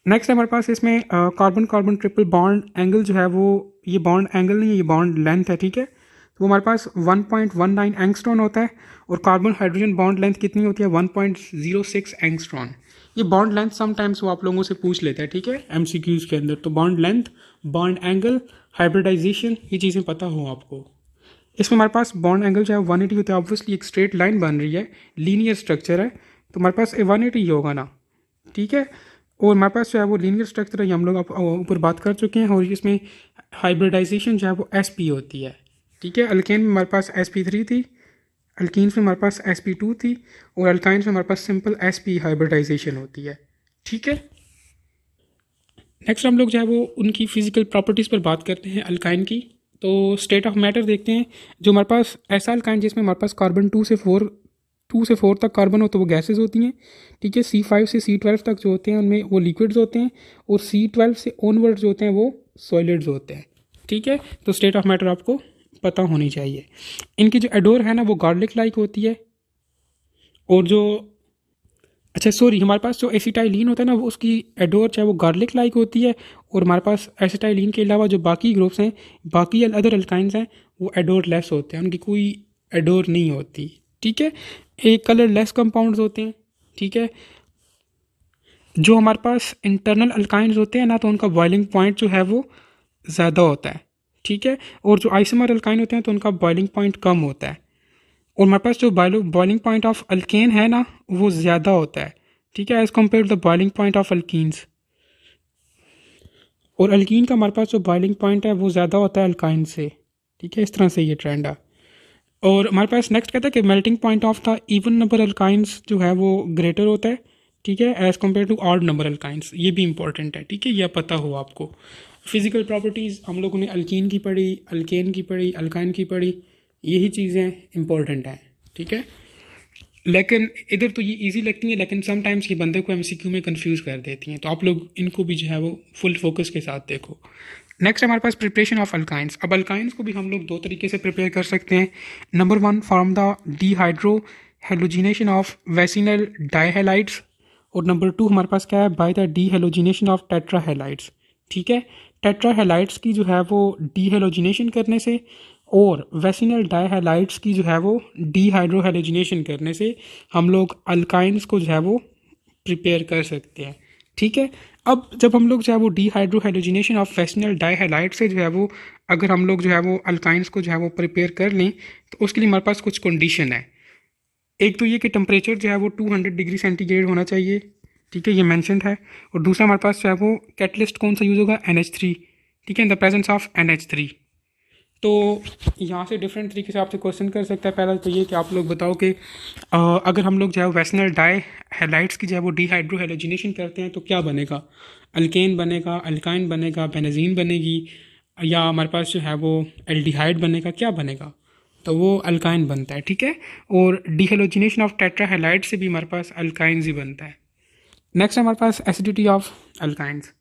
नेक्स्ट हमारे पास इसमें carbon carbon triple bond angle जो है वो, ये बॉन्ड एंगल नहीं है, ये बॉन्ड लेंथ है, ठीक है। तो हमारे पास 1.19 एंगस्ट्रॉन होता है, और कार्बन हाइड्रोजन बॉन्ड लेंथ कितनी होती है? 1.06 एंगस्ट्रॉन। ये बॉन्ड लेंथ समटाइम्स वो आप लोगों से पूछ लेता है, ठीक है, एमसीक्यूज के अंदर। तो bond length, bond angle, hybridisation, ये चीज़ें पता हो आपको। इसमें हमारे पास बॉन्ड एंगल जो है 180 होता है, ऑब्वियसली एक स्ट्रेट लाइन बन रही है, लीनियर स्ट्रक्चर है, तो हमारे पास 180 ही होगा ना, ठीक है। और हमारे पास जो है वो लीनियर स्ट्रक्चर है, ये हम लोग ऊपर बात कर चुके हैं। और इसमें हाइब्रिडाइजेशन जो है वो sp होती है, ठीक है। अल्केन में हमारे पास sp3 थी, अल्कीन्स में हमारे पास sp2 थी, और अल्काइंस में हमारे पास सिंपल sp हाइब्रिडाइजेशन होती है, ठीक है। नेक्स्ट हम लोग जो है वो उनकी फिजिकल प्रॉपर्टीज़ पर बात करते हैं अल्काइन की। तो स्टेट ऑफ मैटर देखते हैं। जो हमारे पास ऐसा अल्काइन जिसमें हमारे पास कार्बन 2 से 4 तक कार्बन हो तो वो गैसेज होती हैं, ठीक है। C5 से C12 तक जो होते हैं उनमें वो लिक्विड्स होते हैं, और C12 से ऑनवर्ड्स जो होते हैं वो सॉलिड्स होते हैं, ठीक है। तो स्टेट ऑफ मैटर आपको पता होनी चाहिए। इनकी जो एडोर है ना वो गार्लिक लाइक होती है, और जो हमारे पास जो एसिटाइलिन होता है ना वो उसकी एडोर चाहे वो गार्लिक लाइक होती है, और हमारे पास एसिटाइलिन के अलावा जो बाकी ग्रुप्स हैं, बाकी अदर अल्काइंस हैं, वो एडोर लेस होते हैं, उनकी कोई एडोर नहीं होती, ठीक है। एक कलर लेस कंपाउंड्स होते हैं, ठीक है। जो हमारे पास इंटरनल अल्काइंस होते हैं ना तो उनका बॉइलिंग पॉइंट जो है वो ज़्यादा होता है, ठीक है। और जो आइसोमर अल्काइन होते हैं तो उनका बॉइलिंग पॉइंट कम होता है, और हमारे पास जो बॉइलिंग पॉइंट ऑफ अल्केन है ना वो ज़्यादा होता है, ठीक है, as compare to the boiling point of alkenes. और अल्कीन का हमारे पास जो बॉइलिंग पॉइंट है वो ज़्यादा होता है अल्काइन से, ठीक है। इस तरह से ये ट्रेंड है। और हमारे पास नेक्स्ट कहता है कि melting point of the even number alkynes जो है वो ग्रेटर होता है, ठीक है, as compare to odd number alkynes. ये भी इंपॉर्टेंट है, ठीक है, यह पता हो आपको। फिजिकल प्रॉपर्टीज़ हम लोगों ने अल्कीन की पढ़ी, अल्केन की पढ़ी, अल्काइन की पढ़ी, यही चीज़ें इंपॉर्टेंट हैं, ठीक है। लेकिन इधर तो ये इजी लगती हैं, लेकिन समटाइम्स ये बंदे को एमसीक्यू में कंफ्यूज कर देती हैं, तो आप लोग इनको भी जो है वो फुल फोकस के साथ देखो। नेक्स्ट हमारे पास प्रिपरेशन ऑफ अल्काइंस। अब अल्काइंस को भी हम लोग दो तरीके से प्रिपेयर कर सकते हैं। Number 1, from the dehydrohalogenation of vicinal dihalides, और नंबर 2 हमारे पास क्या है, by the dehalogenation of tetrahalides, ठीक है। टेट्राहेलाइड्स की जो है वो डीहेलोजिनेशन करने से और वेसिनल डाइहेलाइड्स की जो है वो डीहाइड्रोहेलोजिनेशन करने से हम लोग अल्काइंस को जो है वो प्रिपेयर कर सकते हैं, ठीक है। अब जब हम लोग जो है वो डीहाइड्रोहेलोजिनेशन ऑफ वेसिनल डाइहेलाइड से जो है वो अगर हम लोग जो है वो अल्काइंस को जो है वो प्रिपेयर कर लें, तो उसके लिए हमारे पास कुछ कंडीशन है। एक तो ये कि टेम्परेचर जो है वो 200 डिग्री सेंटीग्रेड होना चाहिए, ठीक है, ये मैंशनड है। और दूसरा हमारे पास जो है वो कैटलिस्ट कौन सा यूज़ होगा, NH3, ठीक है, in the presence of NH3। तो यहाँ से डिफरेंट तरीके से आपसे क्वेश्चन कर सकता है। पहला तो ये कि आप लोग बताओ कि अगर हम लोग जो है वेसिनल डाई हेलाइड्स की जो है वो डीहाइड्रोहेलोजिनेशन करते हैं तो क्या बनेगा, अल्केन बनेगा, अल्काइन बनेगा, बेंजीन बनेगी, या हमारे पास जो है वो एल्डिहाइड बनेगा, क्या बनेगा, तो वो अल्काइन बनता है, ठीक है। और डीहेलोजिनेशन ऑफ टेट्राहेलाइड से भी हमारे पास अल्काइंस ही बनता है। नेक्स्ट हमारे पास एसिडिटी ऑफ अल्काइंस।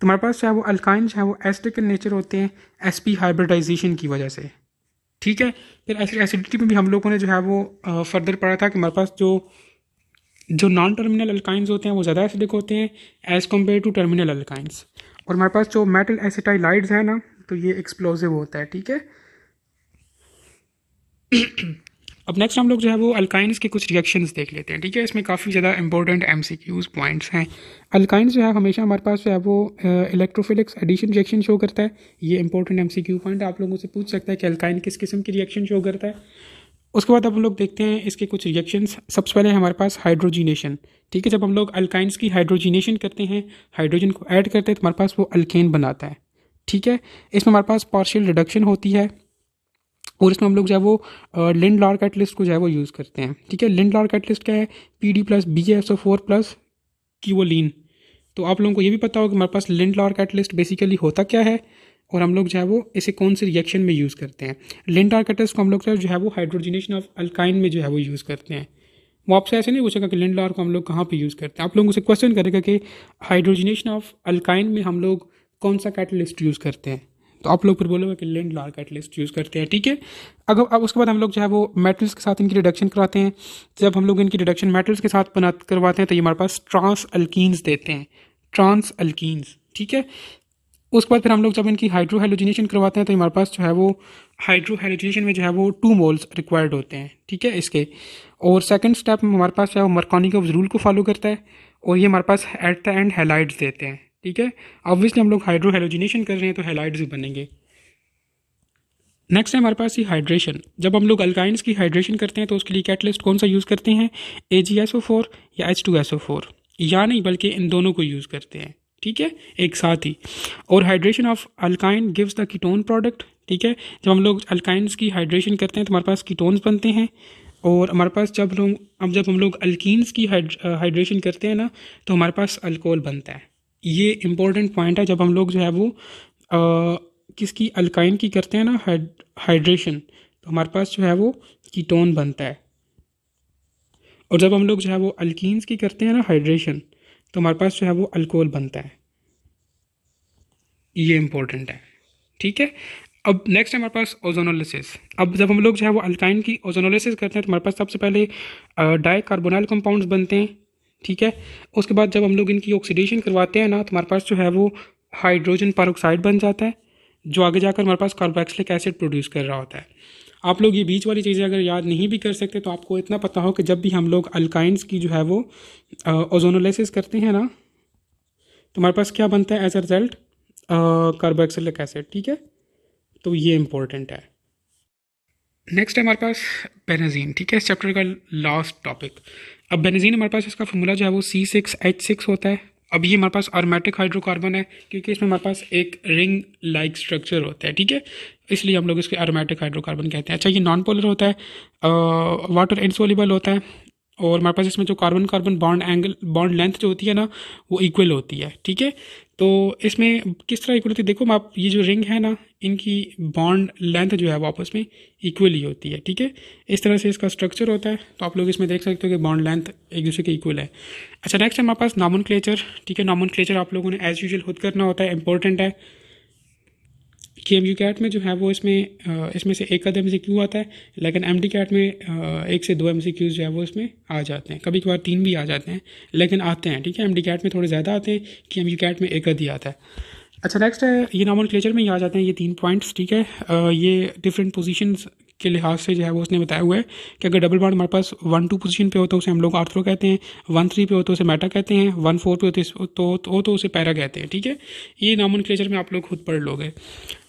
तो हमारे पास जो है वो अल्काइन जो है वो एसिडिक इन नेचर होते हैं sp हाइब्रिडाइजेशन की वजह से, ठीक है। फिर एसिडिटी में भी हम लोगों ने जो है वो फर्दर पढ़ा था कि हमारे पास जो नॉन टर्मिनल अल्काइंस होते हैं वो ज़्यादा एसिडिक होते हैं as compare to terminal alkynes. और हमारे पास जो मेटल एसिटाइलाइड्स है ना, तो ये एक्सप्लोजिव होता है, ठीक है। अब नेक्स्ट हम लोग जो है वो अल्काइंस के कुछ रिएक्शंस देख लेते हैं, ठीक है। इसमें काफ़ी ज़्यादा इंपॉर्टेंट MCQs पॉइंट्स हैं। अल्काइंस जो है हमेशा हमारे पास जो है वो इलेक्ट्रोफिलिक्स एडिशन रिएक्शन शो करता है। ये इंपॉर्टेंट MCQ पॉइंट आप लोगों से पूछ सकता है कि अल्काइन किस किस्म की रिएक्शन शो करता है। उसके बाद अब हम लोग देखते हैं इसके कुछ रिएक्शंस। सबसे पहले हमारे पास हाइड्रोजिनेशन, ठीक है। जब हम लोग अल्काइंस की हाइड्रोजिनेशन करते हैं, हाइड्रोजन को ऐड करते हैं, तो हमारे पास वो अल्केन बनाता है, ठीक है। इसमें हमारे पास पार्शियल रिडक्शन होती है और इसमें हम लोग जो है वो लिंडलॉर कैटलिस्ट को जो है वो यूज़ करते हैं, ठीक है। लिंडलॉर कैटलिस्ट क्या है, PD प्लस BaSO4 प्लस क्यूओलिन। तो आप लोगों को ये भी पता होगा कि हमारे पास लिंडलॉर कैटलिस्ट बेसिकली होता क्या है और हम लोग जो है वो इसे कौन से रिएक्शन में यूज़ करते हैं। लिंडलॉर कैटलिस्ट को हम लोग जो है वो हाइड्रोजिनेशन ऑफ अल्काइन में जो है वो यूज़ करते हैं। वो आपसे ऐसे नहीं पूछेगा कि लिंडलॉर को हम लोग कहाँ पे यूज़ करते हैं, आप लोगों से क्वेश्चन करेगा कि हाइड्रोजिनेशन ऑफ अल्काइन में हम लोग कौन सा कैटलिस्ट यूज़ करते हैं, तो आप लोग फिर बोलोगे कि लिंडलॉर कैटलिस्ट यूज़ करते हैं, ठीक है। अगर अब उसके बाद हम लोग जो है वो मेटल्स के साथ इनकी रिडक्शन कराते हैं। जब हम लोग इनकी रिडक्शन मेटल्स के साथ करवाते हैं तो ये हमारे पास ट्रांस अल्कीन्स देते हैं, ट्रांस अल्कीन्स, ठीक है। उसके बाद फिर हम लोग जब इनकी हाइड्रोहेलोजिनेशन करवाते हैं तो हमारे पास जो है वो हाइड्रोहेलोजिनेशन में जो है वो 2 मोल्स रिक्वायर्ड होते हैं, ठीक है, इसके। और सेकंड स्टेप में हमारे पास जो है वो मर्कॉनिकोव रूल को फॉलो करता है और ये हमारे पास एट द एंड हैलाइड्स देते हैं, ठीक है। ऑब्वियसली हम लोग हाइड्रोहेलोजिनेशन कर रहे हैं तो हैलाइड्स ही बनेंगे। नेक्स्ट है हमारे पास ये हाइड्रेशन। जब हम लोग अल्काइंस की हाइड्रेशन करते हैं तो उसके लिए कैटलिस्ट कौन सा यूज़ करते हैं, AgSO4 या H2SO4, या नहीं बल्कि इन दोनों को यूज़ करते हैं, ठीक है, एक साथ ही। और hydration of alkyne gives the ketone product, ठीक है। जब हम लोग अल्काइंस की हाइड्रेशन करते हैं तो हमारे पास कीटोन्स बनते हैं। और हमारे पास जब हम लोग अल्कीन्स की हाइड्रेशन करते हैं ना, तो हमारे पास अल्कोहल बनता है। ये इंपॉर्टेंट पॉइंट है। जब हम लोग जो है वो किसकी, अल्काइन की करते हैं ना हाइड्रेशन, तो हमारे पास जो है वो कीटोन बनता है। और जब हम लोग जो है वो अल्कीन्स की करते हैं ना हाइड्रेशन, तो हमारे पास जो है वो अल्कोहल बनता है। ये इंपॉर्टेंट है, ठीक है। अब नेक्स्ट है हमारे पास ओजोनोलिसिस। अब जब हम लोग जो है वो अल्काइन की ओजोनोलिसिस करते हैं तो हमारे पास सबसे पहले डाई कार्बोनाइल कंपाउंड्स बनते हैं, ठीक है। उसके बाद जब हम लोग इनकी ऑक्सीडेशन करवाते हैं ना, तो हमारे पास जो है वो हाइड्रोजन पेरोक्साइड बन जाता है, जो आगे जाकर हमारे पास कार्बोक्सिलिक एसिड प्रोड्यूस कर रहा होता है। आप लोग ये बीच वाली चीज़ें अगर याद नहीं भी कर सकते तो आपको इतना पता हो कि जब भी हम लोग अल्काइंस की जो है वो ओजोनोलिसिस करते हैं ना, तो हमारे पास क्या बनता है as a result, carboxylic acid, ठीक है। तो ये इंपॉर्टेंट है। नेक्स्ट है हमारे पास बेंजीन, ठीक है, इस चैप्टर का लास्ट टॉपिक। अब बेंजीन हमारे पास इसका फॉर्मूला जो है वो C6H6 होता है। अब ये हमारे पास अरोमेटिक हाइड्रोकार्बन है क्योंकि इसमें हमारे पास एक रिंग लाइक स्ट्रक्चर होता है, ठीक है, इसलिए हम लोग इसके अरोमेटिक हाइड्रोकार्बन कहते हैं। अच्छा, ये नॉन पोलर होता है, वाटर इनसोल्युबल होता है, और हमारे पास इसमें जो कार्बन कार्बन बॉन्ड लेंथ जो होती है ना वो इक्वल होती है, ठीक है। तो इसमें किस तरह इक्वल होती है, देखो आप ये जो रिंग है ना, इनकी बॉन्ड लेंथ जो है वो आपस में इक्वली होती है, ठीक है। इस तरह से इसका स्ट्रक्चर होता है, तो आप लोग इसमें देख सकते हो कि बॉन्ड लेंथ एक दूसरे के इक्वल है। अच्छा, नेक्स्ट है हमारे पास नॉमेनक्लेचर, ठीक है। नॉमेनक्लेचर आप लोगों ने एज यूजुअल खुद करना होता है, इंपॉर्टेंट है। KMU कैट में जो है वो इसमें से एक आध MCQ आता है, लेकिन MD कैट में एक से दो MCQs जो है वो इसमें आ जाते हैं, कभी कभार तीन भी आ जाते हैं, लेकिन आते हैं, ठीक है। MD कैट में थोड़े ज़्यादा आते हैं, KMU कैट में एक आध ही आता है। अच्छा, नेक्स्ट है ये नॉमेनक्लेचर में ही आ जाते हैं ये 3 पॉइंट्स, ठीक है। ये डिफरेंट पोजीशंस के लिहाज से जो है वो उसने बताया हुआ है कि अगर डबल बॉन्ड हमारे पास 1-2 पोजीशन पे होता है उसे हम लोग आर्थरो कहते हैं, 1-3 पे होता है उसे मेटा कहते हैं, 1-4 पे होते तो उसे पैरा कहते हैं, ठीक है। ये नॉमेनक्लेचर में आप लोग खुद पढ़ लोगे।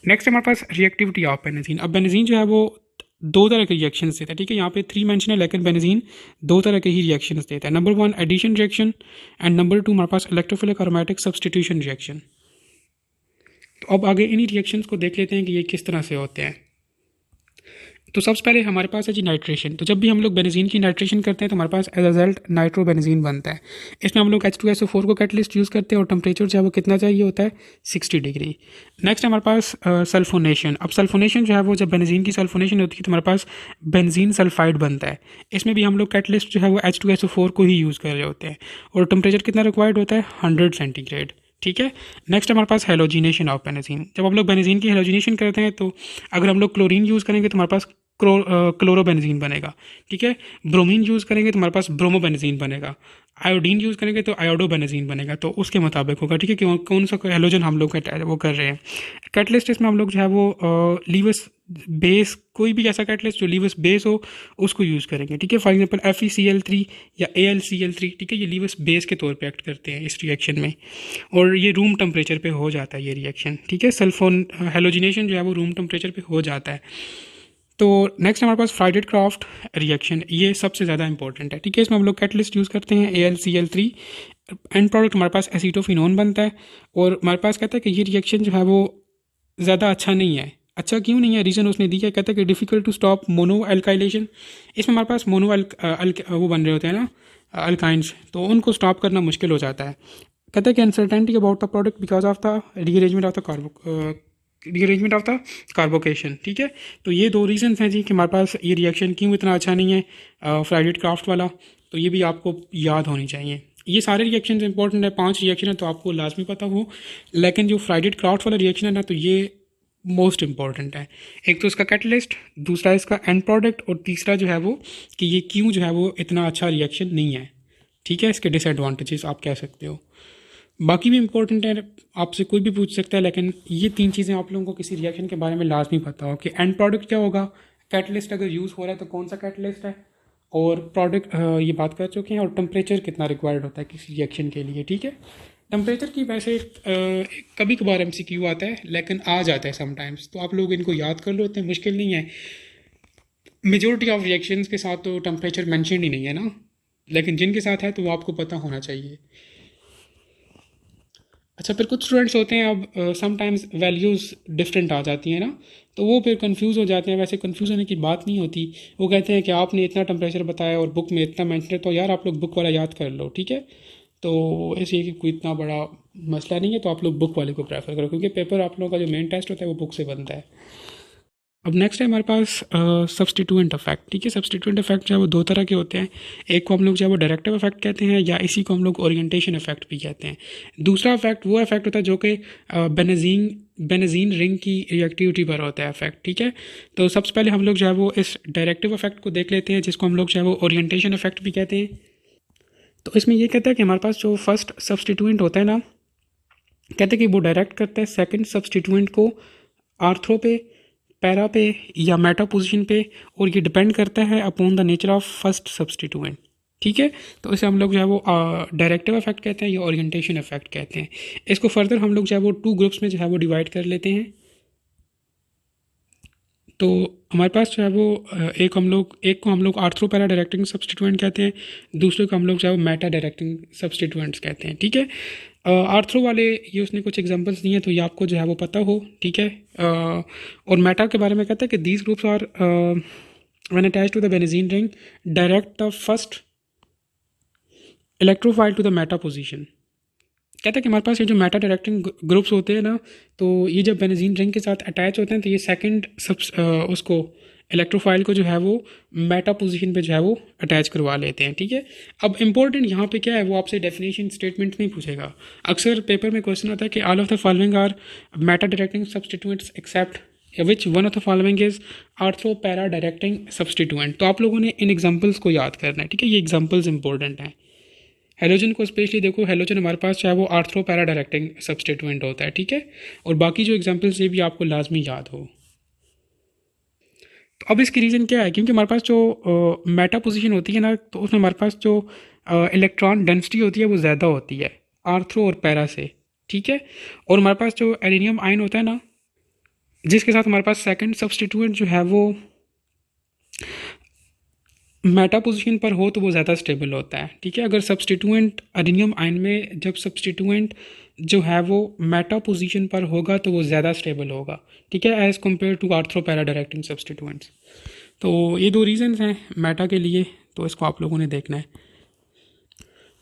नेक्स्ट हमारे पास रिएक्टिविटी ऑफ बेंजीन। अब बेंजीन जो है वो दो तरह के रिएक्शन देता है, ठीक है। यहाँ पे 3 मेंशन है, लेकिन बेंजीन दो तरह के ही रिएक्शन देता है। Number 1 addition reaction and number 2 हमारे पास इलेक्ट्रोफिलिक अरोमेटिक सब्सटीट्यूशन रिएक्शन। तो अब आगे इन्हीं रिएक्शंस को देख लेते हैं कि ये किस तरह से होते हैं। तो सबसे पहले हमारे पास है जी नाइट्रेशन। तो जब भी हम लोग बेंजीन की नाइट्रेशन करते हैं तो हमारे पास एज रिजल्ट नाइट्रोबेंजीन बनता है। इसमें हम लोग H2SO4 को कैटलिस्ट यूज़ करते हैं और टेम्परेचर जो है वो कितना चाहिए होता है 60 डिग्री। नेक्स्ट हमारे पास सल्फोनेशन। अब सल्फोनेशन जो है वो जब बेंजीन की सल्फोनेशन होती है तो हमारे पास बेंजीन सल्फाइड बनता है। इसमें भी हम लोग कैटलिस्ट जो है वो H2SO4 को ही यूज़ कर रहे होते हैं और टेम्परेचर कितना रिक्वायर्ड होता है 100 सेंटीग्रेड, ठीक है। नेक्स्ट हमारे पास हेलोजिनेशन ऑफ बेंजीन। जब हम लोग बेंजीन की हेलोजिनेशन करते हैं तो अगर हम लोग क्लोरीन यूज़ करेंगे तो हमारे पास क्लोरोबेंजीन बनेगा, ठीक है। ब्रोमीन यूज़ करेंगे तो हमारे पास ब्रोमोबेंजीन बनेगा। आयोडीन यूज़ करेंगे तो आयोडोबेंजीन बनेगा, तो उसके मुताबिक होगा, ठीक है, कि कौन सा हेलोजन हम लोग वो कर रहे हैं। कैटलिस्ट इसमें हम लोग जो है वो लीवस बेस, कोई भी ऐसा कैटलिस्ट जो लीवस बेस हो उसको यूज़ करेंगे, ठीक है। फॉर एग्जांपल FeCl3 या AlCl3, ठीक है, ये लीवस बेस के तौर पे एक्ट करते हैं इस रिएक्शन में और ये रूम टेम्परेचर पे हो जाता है ये रिएक्शन, ठीक है। सल्फोन हेलोजिनेशन जो है वो रूम टेम्परेचर पे हो जाता है। तो नेक्स्ट हमारे पास फ्राइडेड क्राफ्ट रिएक्शन, ये सबसे ज़्यादा इंपॉर्टेंट है, ठीक है। इसमें हम लोग कैटलिस्ट यूज़ करते हैं AlCl3, एंड प्रोडक्ट हमारे पास एसीटोफिनोन बनता है और हमारे पास कहता है कि ये रिएक्शन जो है वो ज़्यादा अच्छा नहीं है। अच्छा क्यों नहीं है, रीज़न उसने दिया है, कहता है कि difficult to stop mono alkylation. इसमें हमारे पास मोनो वो बन रहे होते हैं ना अल्काइंस, तो उनको स्टॉप करना मुश्किल हो जाता है। कहता है कि uncertainty about the product because of the rearrangement of the carbocation, ठीक है। तो ये दो रीज़न हैं जी कि हमारे पास ये रिएक्शन क्यों इतना अच्छा नहीं है फ्राइडेड क्राफ्ट वाला, तो ये भी आपको याद होनी चाहिए। ये सारे रिएक्शन इंपॉर्टेंट है, 5 रिएक्शन है तो आपको लाजमी पता हो, लेकिन जो फ्राइडेड क्राफ्ट वाला रिएक्शन है ना तो ये मोस्ट इंपॉर्टेंट है। एक तो इसका कैटलिस्ट, दूसरा इसका एंड प्रोडक्ट और तीसरा जो है वो कि ये क्यों जो है वो इतना अच्छा रिएक्शन नहीं है, ठीक है। इसके डिसएडवांटेजेस आप कह सकते हो, बाकी भी इंपॉर्टेंट है, आपसे कोई भी पूछ सकता है, लेकिन ये 3 चीज़ें आप लोगों को किसी रिएक्शन के बारे में लाजमी पता हो कि एंड प्रोडक्ट क्या होगा, कैटलिस्ट अगर यूज़ हो रहा है तो कौन सा कैटलिस्ट है, और प्रोडक्ट ये बात कर चुके हैं, और टेम्परेचर कितना रिक्वायर्ड होता है किसी रिएक्शन के लिए, ठीक है। टेम्परेचर की वैसे कभी कभार MCQ आता है, लेकिन आ जाता है समटाइम्स, तो आप लोग इनको याद कर लो, इतने मुश्किल नहीं है। मेजोरिटी ऑफ रिएक्शंस के साथ तो टेम्परेचर मेंशन ही नहीं है ना, लेकिन जिनके साथ है तो वो आपको पता होना चाहिए। अच्छा, फिर कुछ स्टूडेंट्स होते हैं, अब समटाइम्स वैल्यूज़ डिफरेंट आ जाती हैं ना, तो वो फिर कंफ्यूज हो जाते हैं। वैसे कंफ्यूज होने की बात नहीं होती, वो कहते हैं कि आपने इतना टेम्परेचर बताया और बुक में इतना मेंशन है, तो यार आप लोग बुक वाला याद कर लो, ठीक है। तो ऐसे कि कोई इतना बड़ा मसला नहीं है, तो आप लोग बुक वाले को प्रेफर करो, क्योंकि पेपर आप लोगों का जो मेन टेस्ट होता है वो बुक से बनता है। अब नेक्स्ट है हमारे पास सब्सटीट्यूएंट इफेक्ट, ठीक है। सब्सटीट्यूएंट इफेक्ट जो है वो दो तरह के होते हैं, एक को हम लोग जो है वो डायरेक्टिव इफेक्ट कहते हैं, या इसी को हम लोग ओरिएंटेशन इफेक्ट भी कहते हैं। दूसरा इफेक्ट वो इफेक्ट होता है जो कि बेनजीन रिंग की रिएक्टिविटी पर होता है इफेक्ट, ठीक है। तो सबसे पहले हम लोग जो है वो इस डायरेक्टिव इफेक्ट को देख लेते हैं, जिसको हम लोग जो है वो ओरिएंटेशन इफेक्ट भी कहते हैं। तो इसमें ये कहता है कि हमारे पास जो फर्स्ट सब्सटीट्यूएंट होता है ना, कहते हैं कि वो डायरेक्ट करता है सेकंड सब्सटीट्यूएंट को आर्थरो पे, पैरा पे या मेटा पोजीशन पे, और ये डिपेंड करता है upon the nature of first substituent, ठीक है। तो इसे हम लोग जो है वो डायरेक्टिव इफेक्ट कहते हैं या ओरिएंटेशन इफेक्ट कहते हैं। इसको फर्दर हम लोग जो है वो 2 ग्रुप्स में जो है वो डिवाइड कर लेते हैं। तो हमारे पास जो है वो एक को हम लोग आर्थरो पैरा डायरेक्टिंग सब्सटीट्यूएंट कहते हैं, दूसरे को हम लोग जो है वो मेटा डायरेक्टिंग सब्सटीट्यूएंट्स कहते हैं, ठीक है। आर्थरो वाले ये उसने कुछ एग्जांपल्स दिए हैं, तो ये आपको जो है वो पता हो, ठीक है। और मेटा के बारे में कहता है कि these groups are when attached to the benzene ring direct the first electrophile to the meta position, कहते हैं कि हमारे पास ये जो मेटा डायरेक्टिंग ग्रुप्स होते हैं ना, तो ये जब बेंजीन रिंग के साथ अटैच होते हैं तो ये सेकंड उसको इलेक्ट्रोफाइल को जो है वो मेटा पोजीशन पे जो है वो अटैच करवा लेते हैं, ठीक है। अब इम्पोर्टेंट यहाँ पे क्या है, वो आपसे डेफिनेशन स्टेटमेंट नहीं पूछेगा। अक्सर पेपर में क्वेश्चन आता है कि all of the following are meta directing substituents except which one of the following is ortho para directing substituent. तो आप लोगों ने इन एग्जाम्पल्स को याद करना है, ठीक है। ये एग्जाम्पल्स इंपॉर्टेंट हैं। हेलोजन को स्पेशली देखो, हेलोजन हमारे पास चाहे वो आर्थ्रो पैरा डायरेक्टिंग सब्सटीट्यूएंट होता है, ठीक है। और बाकी जो एग्जाम्पल्स ये भी आपको लाजमी याद हो। तो अब इसकी रीज़न क्या है, क्योंकि हमारे पास जो मेटा पोजीशन होती है ना, तो उसमें हमारे पास जो इलेक्ट्रॉन डेंसिटी होती है वो ज़्यादा होती है आर्थ्रो और पैरा से, ठीक है। और हमारे पास जो एलिनियम आयन होता है ना, जिसके साथ हमारे पास सेकंड सब्सटीट्यूएंट जो है वो मेटा पोजीशन पर हो तो वो ज़्यादा स्टेबल होता है, ठीक है। अगर सब्सटीट्यूएंट एलिनियम आयन में जब सब्सटीट्यूएंट जो है वो मेटा पोजीशन पर होगा तो वो ज़्यादा स्टेबल होगा, ठीक है, as compare to ortho para directing substituents. तो ये दो रीजंस हैं मेटा के लिए, तो इसको आप लोगों ने देखना है।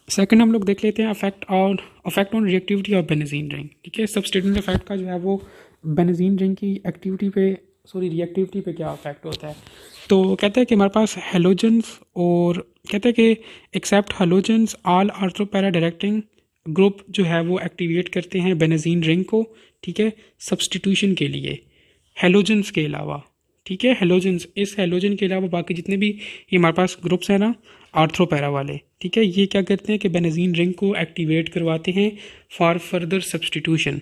सेकंड हम लोग देख लेते हैं affect on reactivity of benzene ring, ठीक है। सब्सटीट्यूएंट इफेक्ट का जो है वो बेंजीन रिंग की रिएक्टिविटी पे क्या अफेक्ट होता है। तो कहते हैं कि हमारे पास हेलोजन्स और कहते हैं कि except halogens all ortho para directing group जो है वो एक्टिवेट करते हैं बेंजीन रिंग को, ठीक है, सब्सटीट्यूशन के लिए, हेलोजन्स के अलावा, ठीक है। हेलोजन्स, इस हेलोजन के अलावा बाकी जितने भी ये हमारे पास ग्रुप्स हैं ना आर्थ्रो पैरा वाले, ठीक है, ये क्या करते हैं कि बेंजीन रिंग को एक्टिवेट करवाते हैं फॉर फर्दर सब्सटीट्यूशन।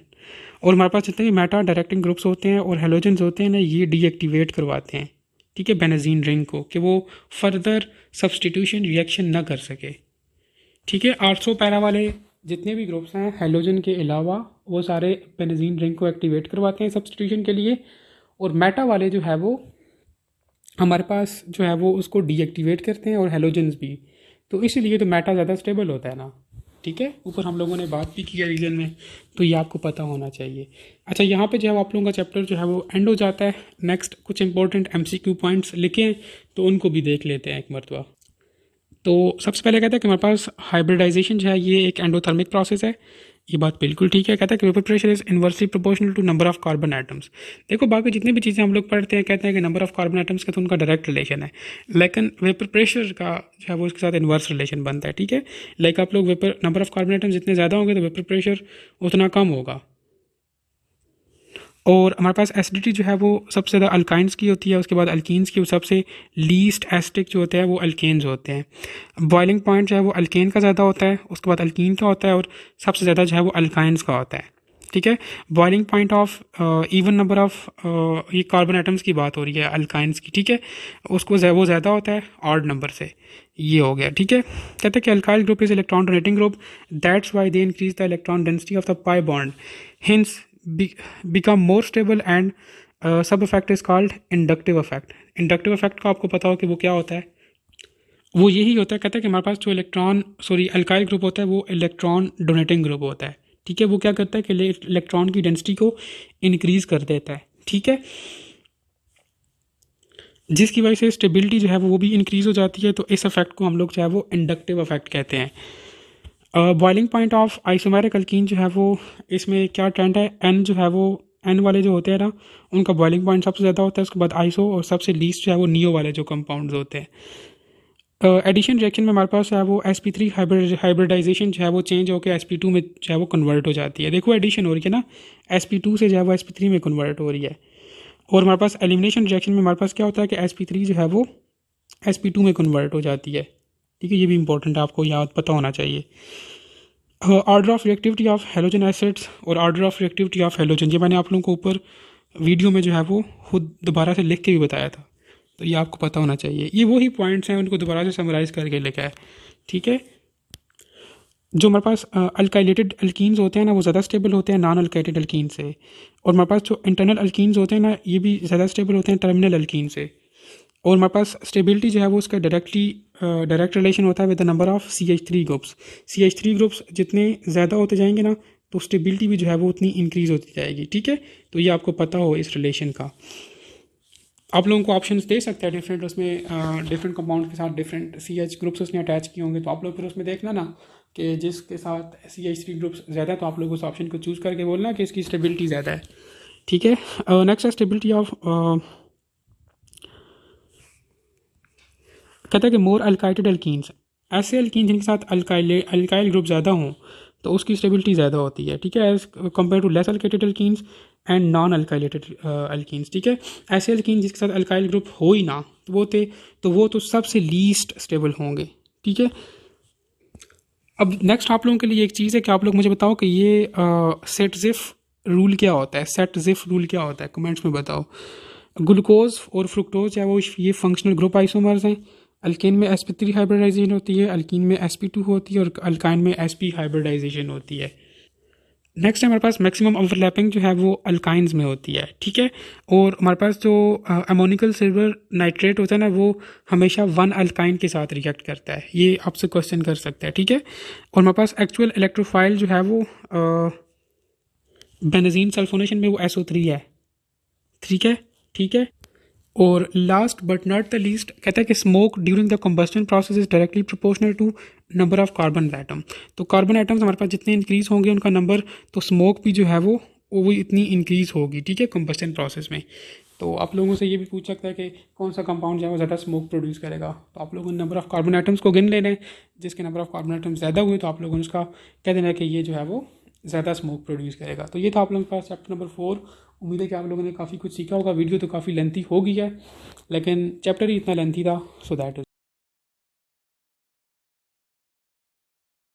और हमारे पास जितने भी मेटा डायरेक्टिंग ग्रुप्स होते हैं और हेलोजन्स होते हैं ना, ये डीएक्टिवेट करवाते हैं, ठीक है, बेंजीन रिंग को, कि वो फर्दर सब्सटीट्यूशन रिएक्शन ना कर सके, ठीक है। आर्थ्रो पैरा वाले जितने भी ग्रुप्स हैं हेलोजन के अलावा वो सारे बेंजीन रिंग को एक्टिवेट करवाते हैं सब्सटीट्यूशन के लिए, और मेटा वाले जो है वो हमारे पास जो है वो उसको डीएक्टिवेट करते हैं, और हेलोजन्स भी। तो इसीलिए तो मेटा ज़्यादा स्टेबल होता है ना, ठीक है। ऊपर हम लोगों ने बात भी की है रीजन में, तो ये आपको पता होना चाहिए। अच्छा, यहाँ पे जो है आप लोगों का चैप्टर जो है वो एंड हो जाता है। नेक्स्ट कुछ इंपॉर्टेंट एमसीक्यू पॉइंट्स लिखे तो उनको भी देख लेते हैं एक मरतबा। तो सबसे पहले कहता है कि हमारे पास हाइब्रिडाइजेशन जो है ये एक एंडोथर्मिक प्रोसेस है। ये बात बिल्कुल ठीक है। कहता है कि vapour pressure is inversely proportional to number of carbon atoms. देखो बाकी जितनी भी चीज़ें हम लोग पढ़ते हैं कहते हैं कि नंबर ऑफ कार्बन एटम्स का तो उनका डायरेक्ट रिलेशन है, लेकिन वेपर प्रेशर का जो है वो उसके साथ इन्वर्स रिलेशन बनता है, ठीक है। लाइक आप लोग vapour number of carbon atoms जितने ज़्यादा होंगे तो वेपर प्रेशर उतना कम होगा। और हमारे पास एसिडिटी जो है वो सबसे ज़्यादा अल्काइंस की होती है, उसके बाद अल्कीन्स की, सबसे लीस्ट एसिडिक जो होते हैं वो अल्केन्स होते हैं। बॉइलिंग पॉइंट जो है वो अल्केन का ज़्यादा होता है, उसके बाद अल्कीन का होता है, और सबसे ज़्यादा जो है वो अल्काइंस का होता है, ठीक है। Boiling point of even number of ये कार्बन आइटम्स की बात हो रही है अल्काइंस की, ठीक है, उसको वो ज़्यादा होता है ऑड नंबर से। ये हो गया, ठीक है। कहते हैं कि alkyl group is electron donating group, that's why they increase the electron density of the pi bond, hints become more stable and सब effect is called inductive effect. Inductive effect का आपको पता हो कि वो क्या होता है, वो यही होता है, कहता है कि हमारे पास जो अल्काइल ग्रुप होता है वो इलेक्ट्रॉन डोनेटिंग ग्रुप होता है, ठीक है। वो क्या करता है कि इलेक्ट्रॉन की डेंसिटी को इंक्रीज कर देता है, ठीक है, जिसकी वजह से स्टेबिलिटी जो है वो भी इंक्रीज हो जाती है। तो इस इफेक्ट को हम लोग जो है वो इंडक्टिव इफेक्ट कहते हैं। Boiling point of isomeric alkyne जो है वो, इसमें क्या ट्रेंड है, एन जो है वो, एन वाले जो होते हैं ना उनका बॉइलिंग पॉइंट सबसे ज़्यादा होता है, उसके बाद आइसो, और सबसे लीस्ट जो है वो नियो वाले जो कंपाउंड्स होते हैं। एडिशन रिएक्शन में हमारे पास जो है वो sp3 हाइब्रिडाइजेशन जो है वो चेंज होकर sp2 में जो है वो कन्वर्ट हो जाती है। देखो एडिशन हो रही है ना, sp2 से जो है वो sp3 में कन्वर्ट हो रही है। और हमारे पास एलिमिनेशन रिएक्शन में हमारे पास क्या होता है कि sp3 जो है वो sp2 में कन्वर्ट हो जाती है, ठीक है। ये भी इंपॉर्टेंट है, आपको याद पता होना चाहिए। Order of reactivity of halogen acids और order of reactivity of halogen, ये मैंने आप लोगों को ऊपर वीडियो में जो है वो खुद दोबारा से लिख के भी बताया था, तो ये आपको पता होना चाहिए। ये वही पॉइंट्स हैं, उनको दोबारा से समराइज़ करके लिखा है, ठीक है। जो हमारे पास अल्काइलेटेड अल्कीन्स होते हैं ना वो ज़्यादा स्टेबल होते हैं नॉन अल्काइलेटेड अल्कीन से, और हमारे पास जो इंटरनल अल्कीन्स होते हैं ना ये भी ज़्यादा स्टेबल होते हैं टर्मिनल अल्कीन से। और हमारे पास स्टेबिलिटी जो है वो उसका डायरेक्ट रिलेशन होता है with the number of CH3 groups. CH3 groups जितने ज़्यादा होते जाएंगे ना तो स्टेबिलिटी भी जो है वो उतनी इंक्रीज़ होती जाएगी, ठीक है। तो ये आपको पता हो इस रिलेशन का। आप लोगों को ऑप्शंस दे सकते हैं डिफरेंट, उसमें डिफरेंट कंपाउंड के साथ डिफरेंट CH ग्रुप्स उसने अटैच किए होंगे, तो आप लोग फिर उसमें देखना ना कि जिसके साथ CH3 ग्रुप्स ज़्यादा है तो आप लोग उस ऑप्शन को चूज़ करके बोलना कि इसकी स्टेबिलिटी ज़्यादा है, ठीक है। नेक्स्ट है स्टेबिलिटी ऑफ, कहता है कि मोर अल्काइटेड अल्कीन्स, ऐसे अल्कीन जिनके साथ अल्काइल ग्रुप ज़्यादा हों तो उसकी स्टेबिलिटी ज़्यादा होती है, ठीक है, एज कम्पेयर टू लेस अल्काइटेड alkenes and non alkylated alkenes, ठीक है। ऐसे अल्कीन जिसके साथ अल्काइल ग्रुप हो ही ना तो वो तो सबसे लीस्ट स्टेबल होंगे, ठीक है। अब नेक्स्ट आप लोगों के लिए एक चीज़ है कि आप लोग मुझे बताओ कि ये सेट जिफ रूल क्या होता है, सेट जिफ रूल क्या होता है, कमेंट्स में बताओ। ग्लूकोज और फ्रुक्टोज है वो ये फंक्शनल ग्रुप आइसोमर्स हैं। अल्केन में sp3 हाइब्रिडाइजेशन होती है, अल्कीन में sp2 होती है और अल्काइन में sp हाइब्रिडाइजेशन होती है। नेक्स्ट है हमारे पास मैक्सिमम ओवरलैपिंग जो है वो अल्काइंस में होती है, ठीक है। और हमारे पास जो अमोनिकल सिल्वर नाइट्रेट होता है ना वो हमेशा वन अल्काइन के साथ रिएक्ट करता है, ये आपसे क्वेश्चन कर सकता है, ठीक है। और हमारे पास एक्चुअल इलेक्ट्रोफाइल जो है वो बेंजीन सल्फोनेशन में वो SO3 है, ठीक है, ठीक है। और last but not the least कहता है कि smoke during the combustion process is directly proportional to number of carbon atom. तो कार्बन एटम्स हमारे पास जितने इंक्रीज होंगे उनका नंबर, तो स्मोक भी जो है वो इतनी इंक्रीज होगी, ठीक है, कंबस्टन प्रोसेस में। तो आप लोगों से ये भी पूछ सकता है कि कौन सा कंपाउंड जो है वो ज़्यादा स्मोक प्रोड्यूस करेगा, तो आप लोगों ने नंबर ऑफ कार्बन एटम्स को गिन लेना है, जिसके नंबर ऑफ कार्बन एटम्स ज़्यादा हुए तो आप लोगों ने उसका कह देना है कि ये जो है वो ज़्यादा स्मोक प्रोड्यूस करेगा। तो ये था आप लोगों के पास चैप्टर नंबर 4। उम्मीद है कि आप लोगों ने काफ़ी कुछ सीखा होगा। वीडियो तो काफ़ी लेंथी हो गई है लेकिन चैप्टर ही इतना लेंथी था, सो दैट इज़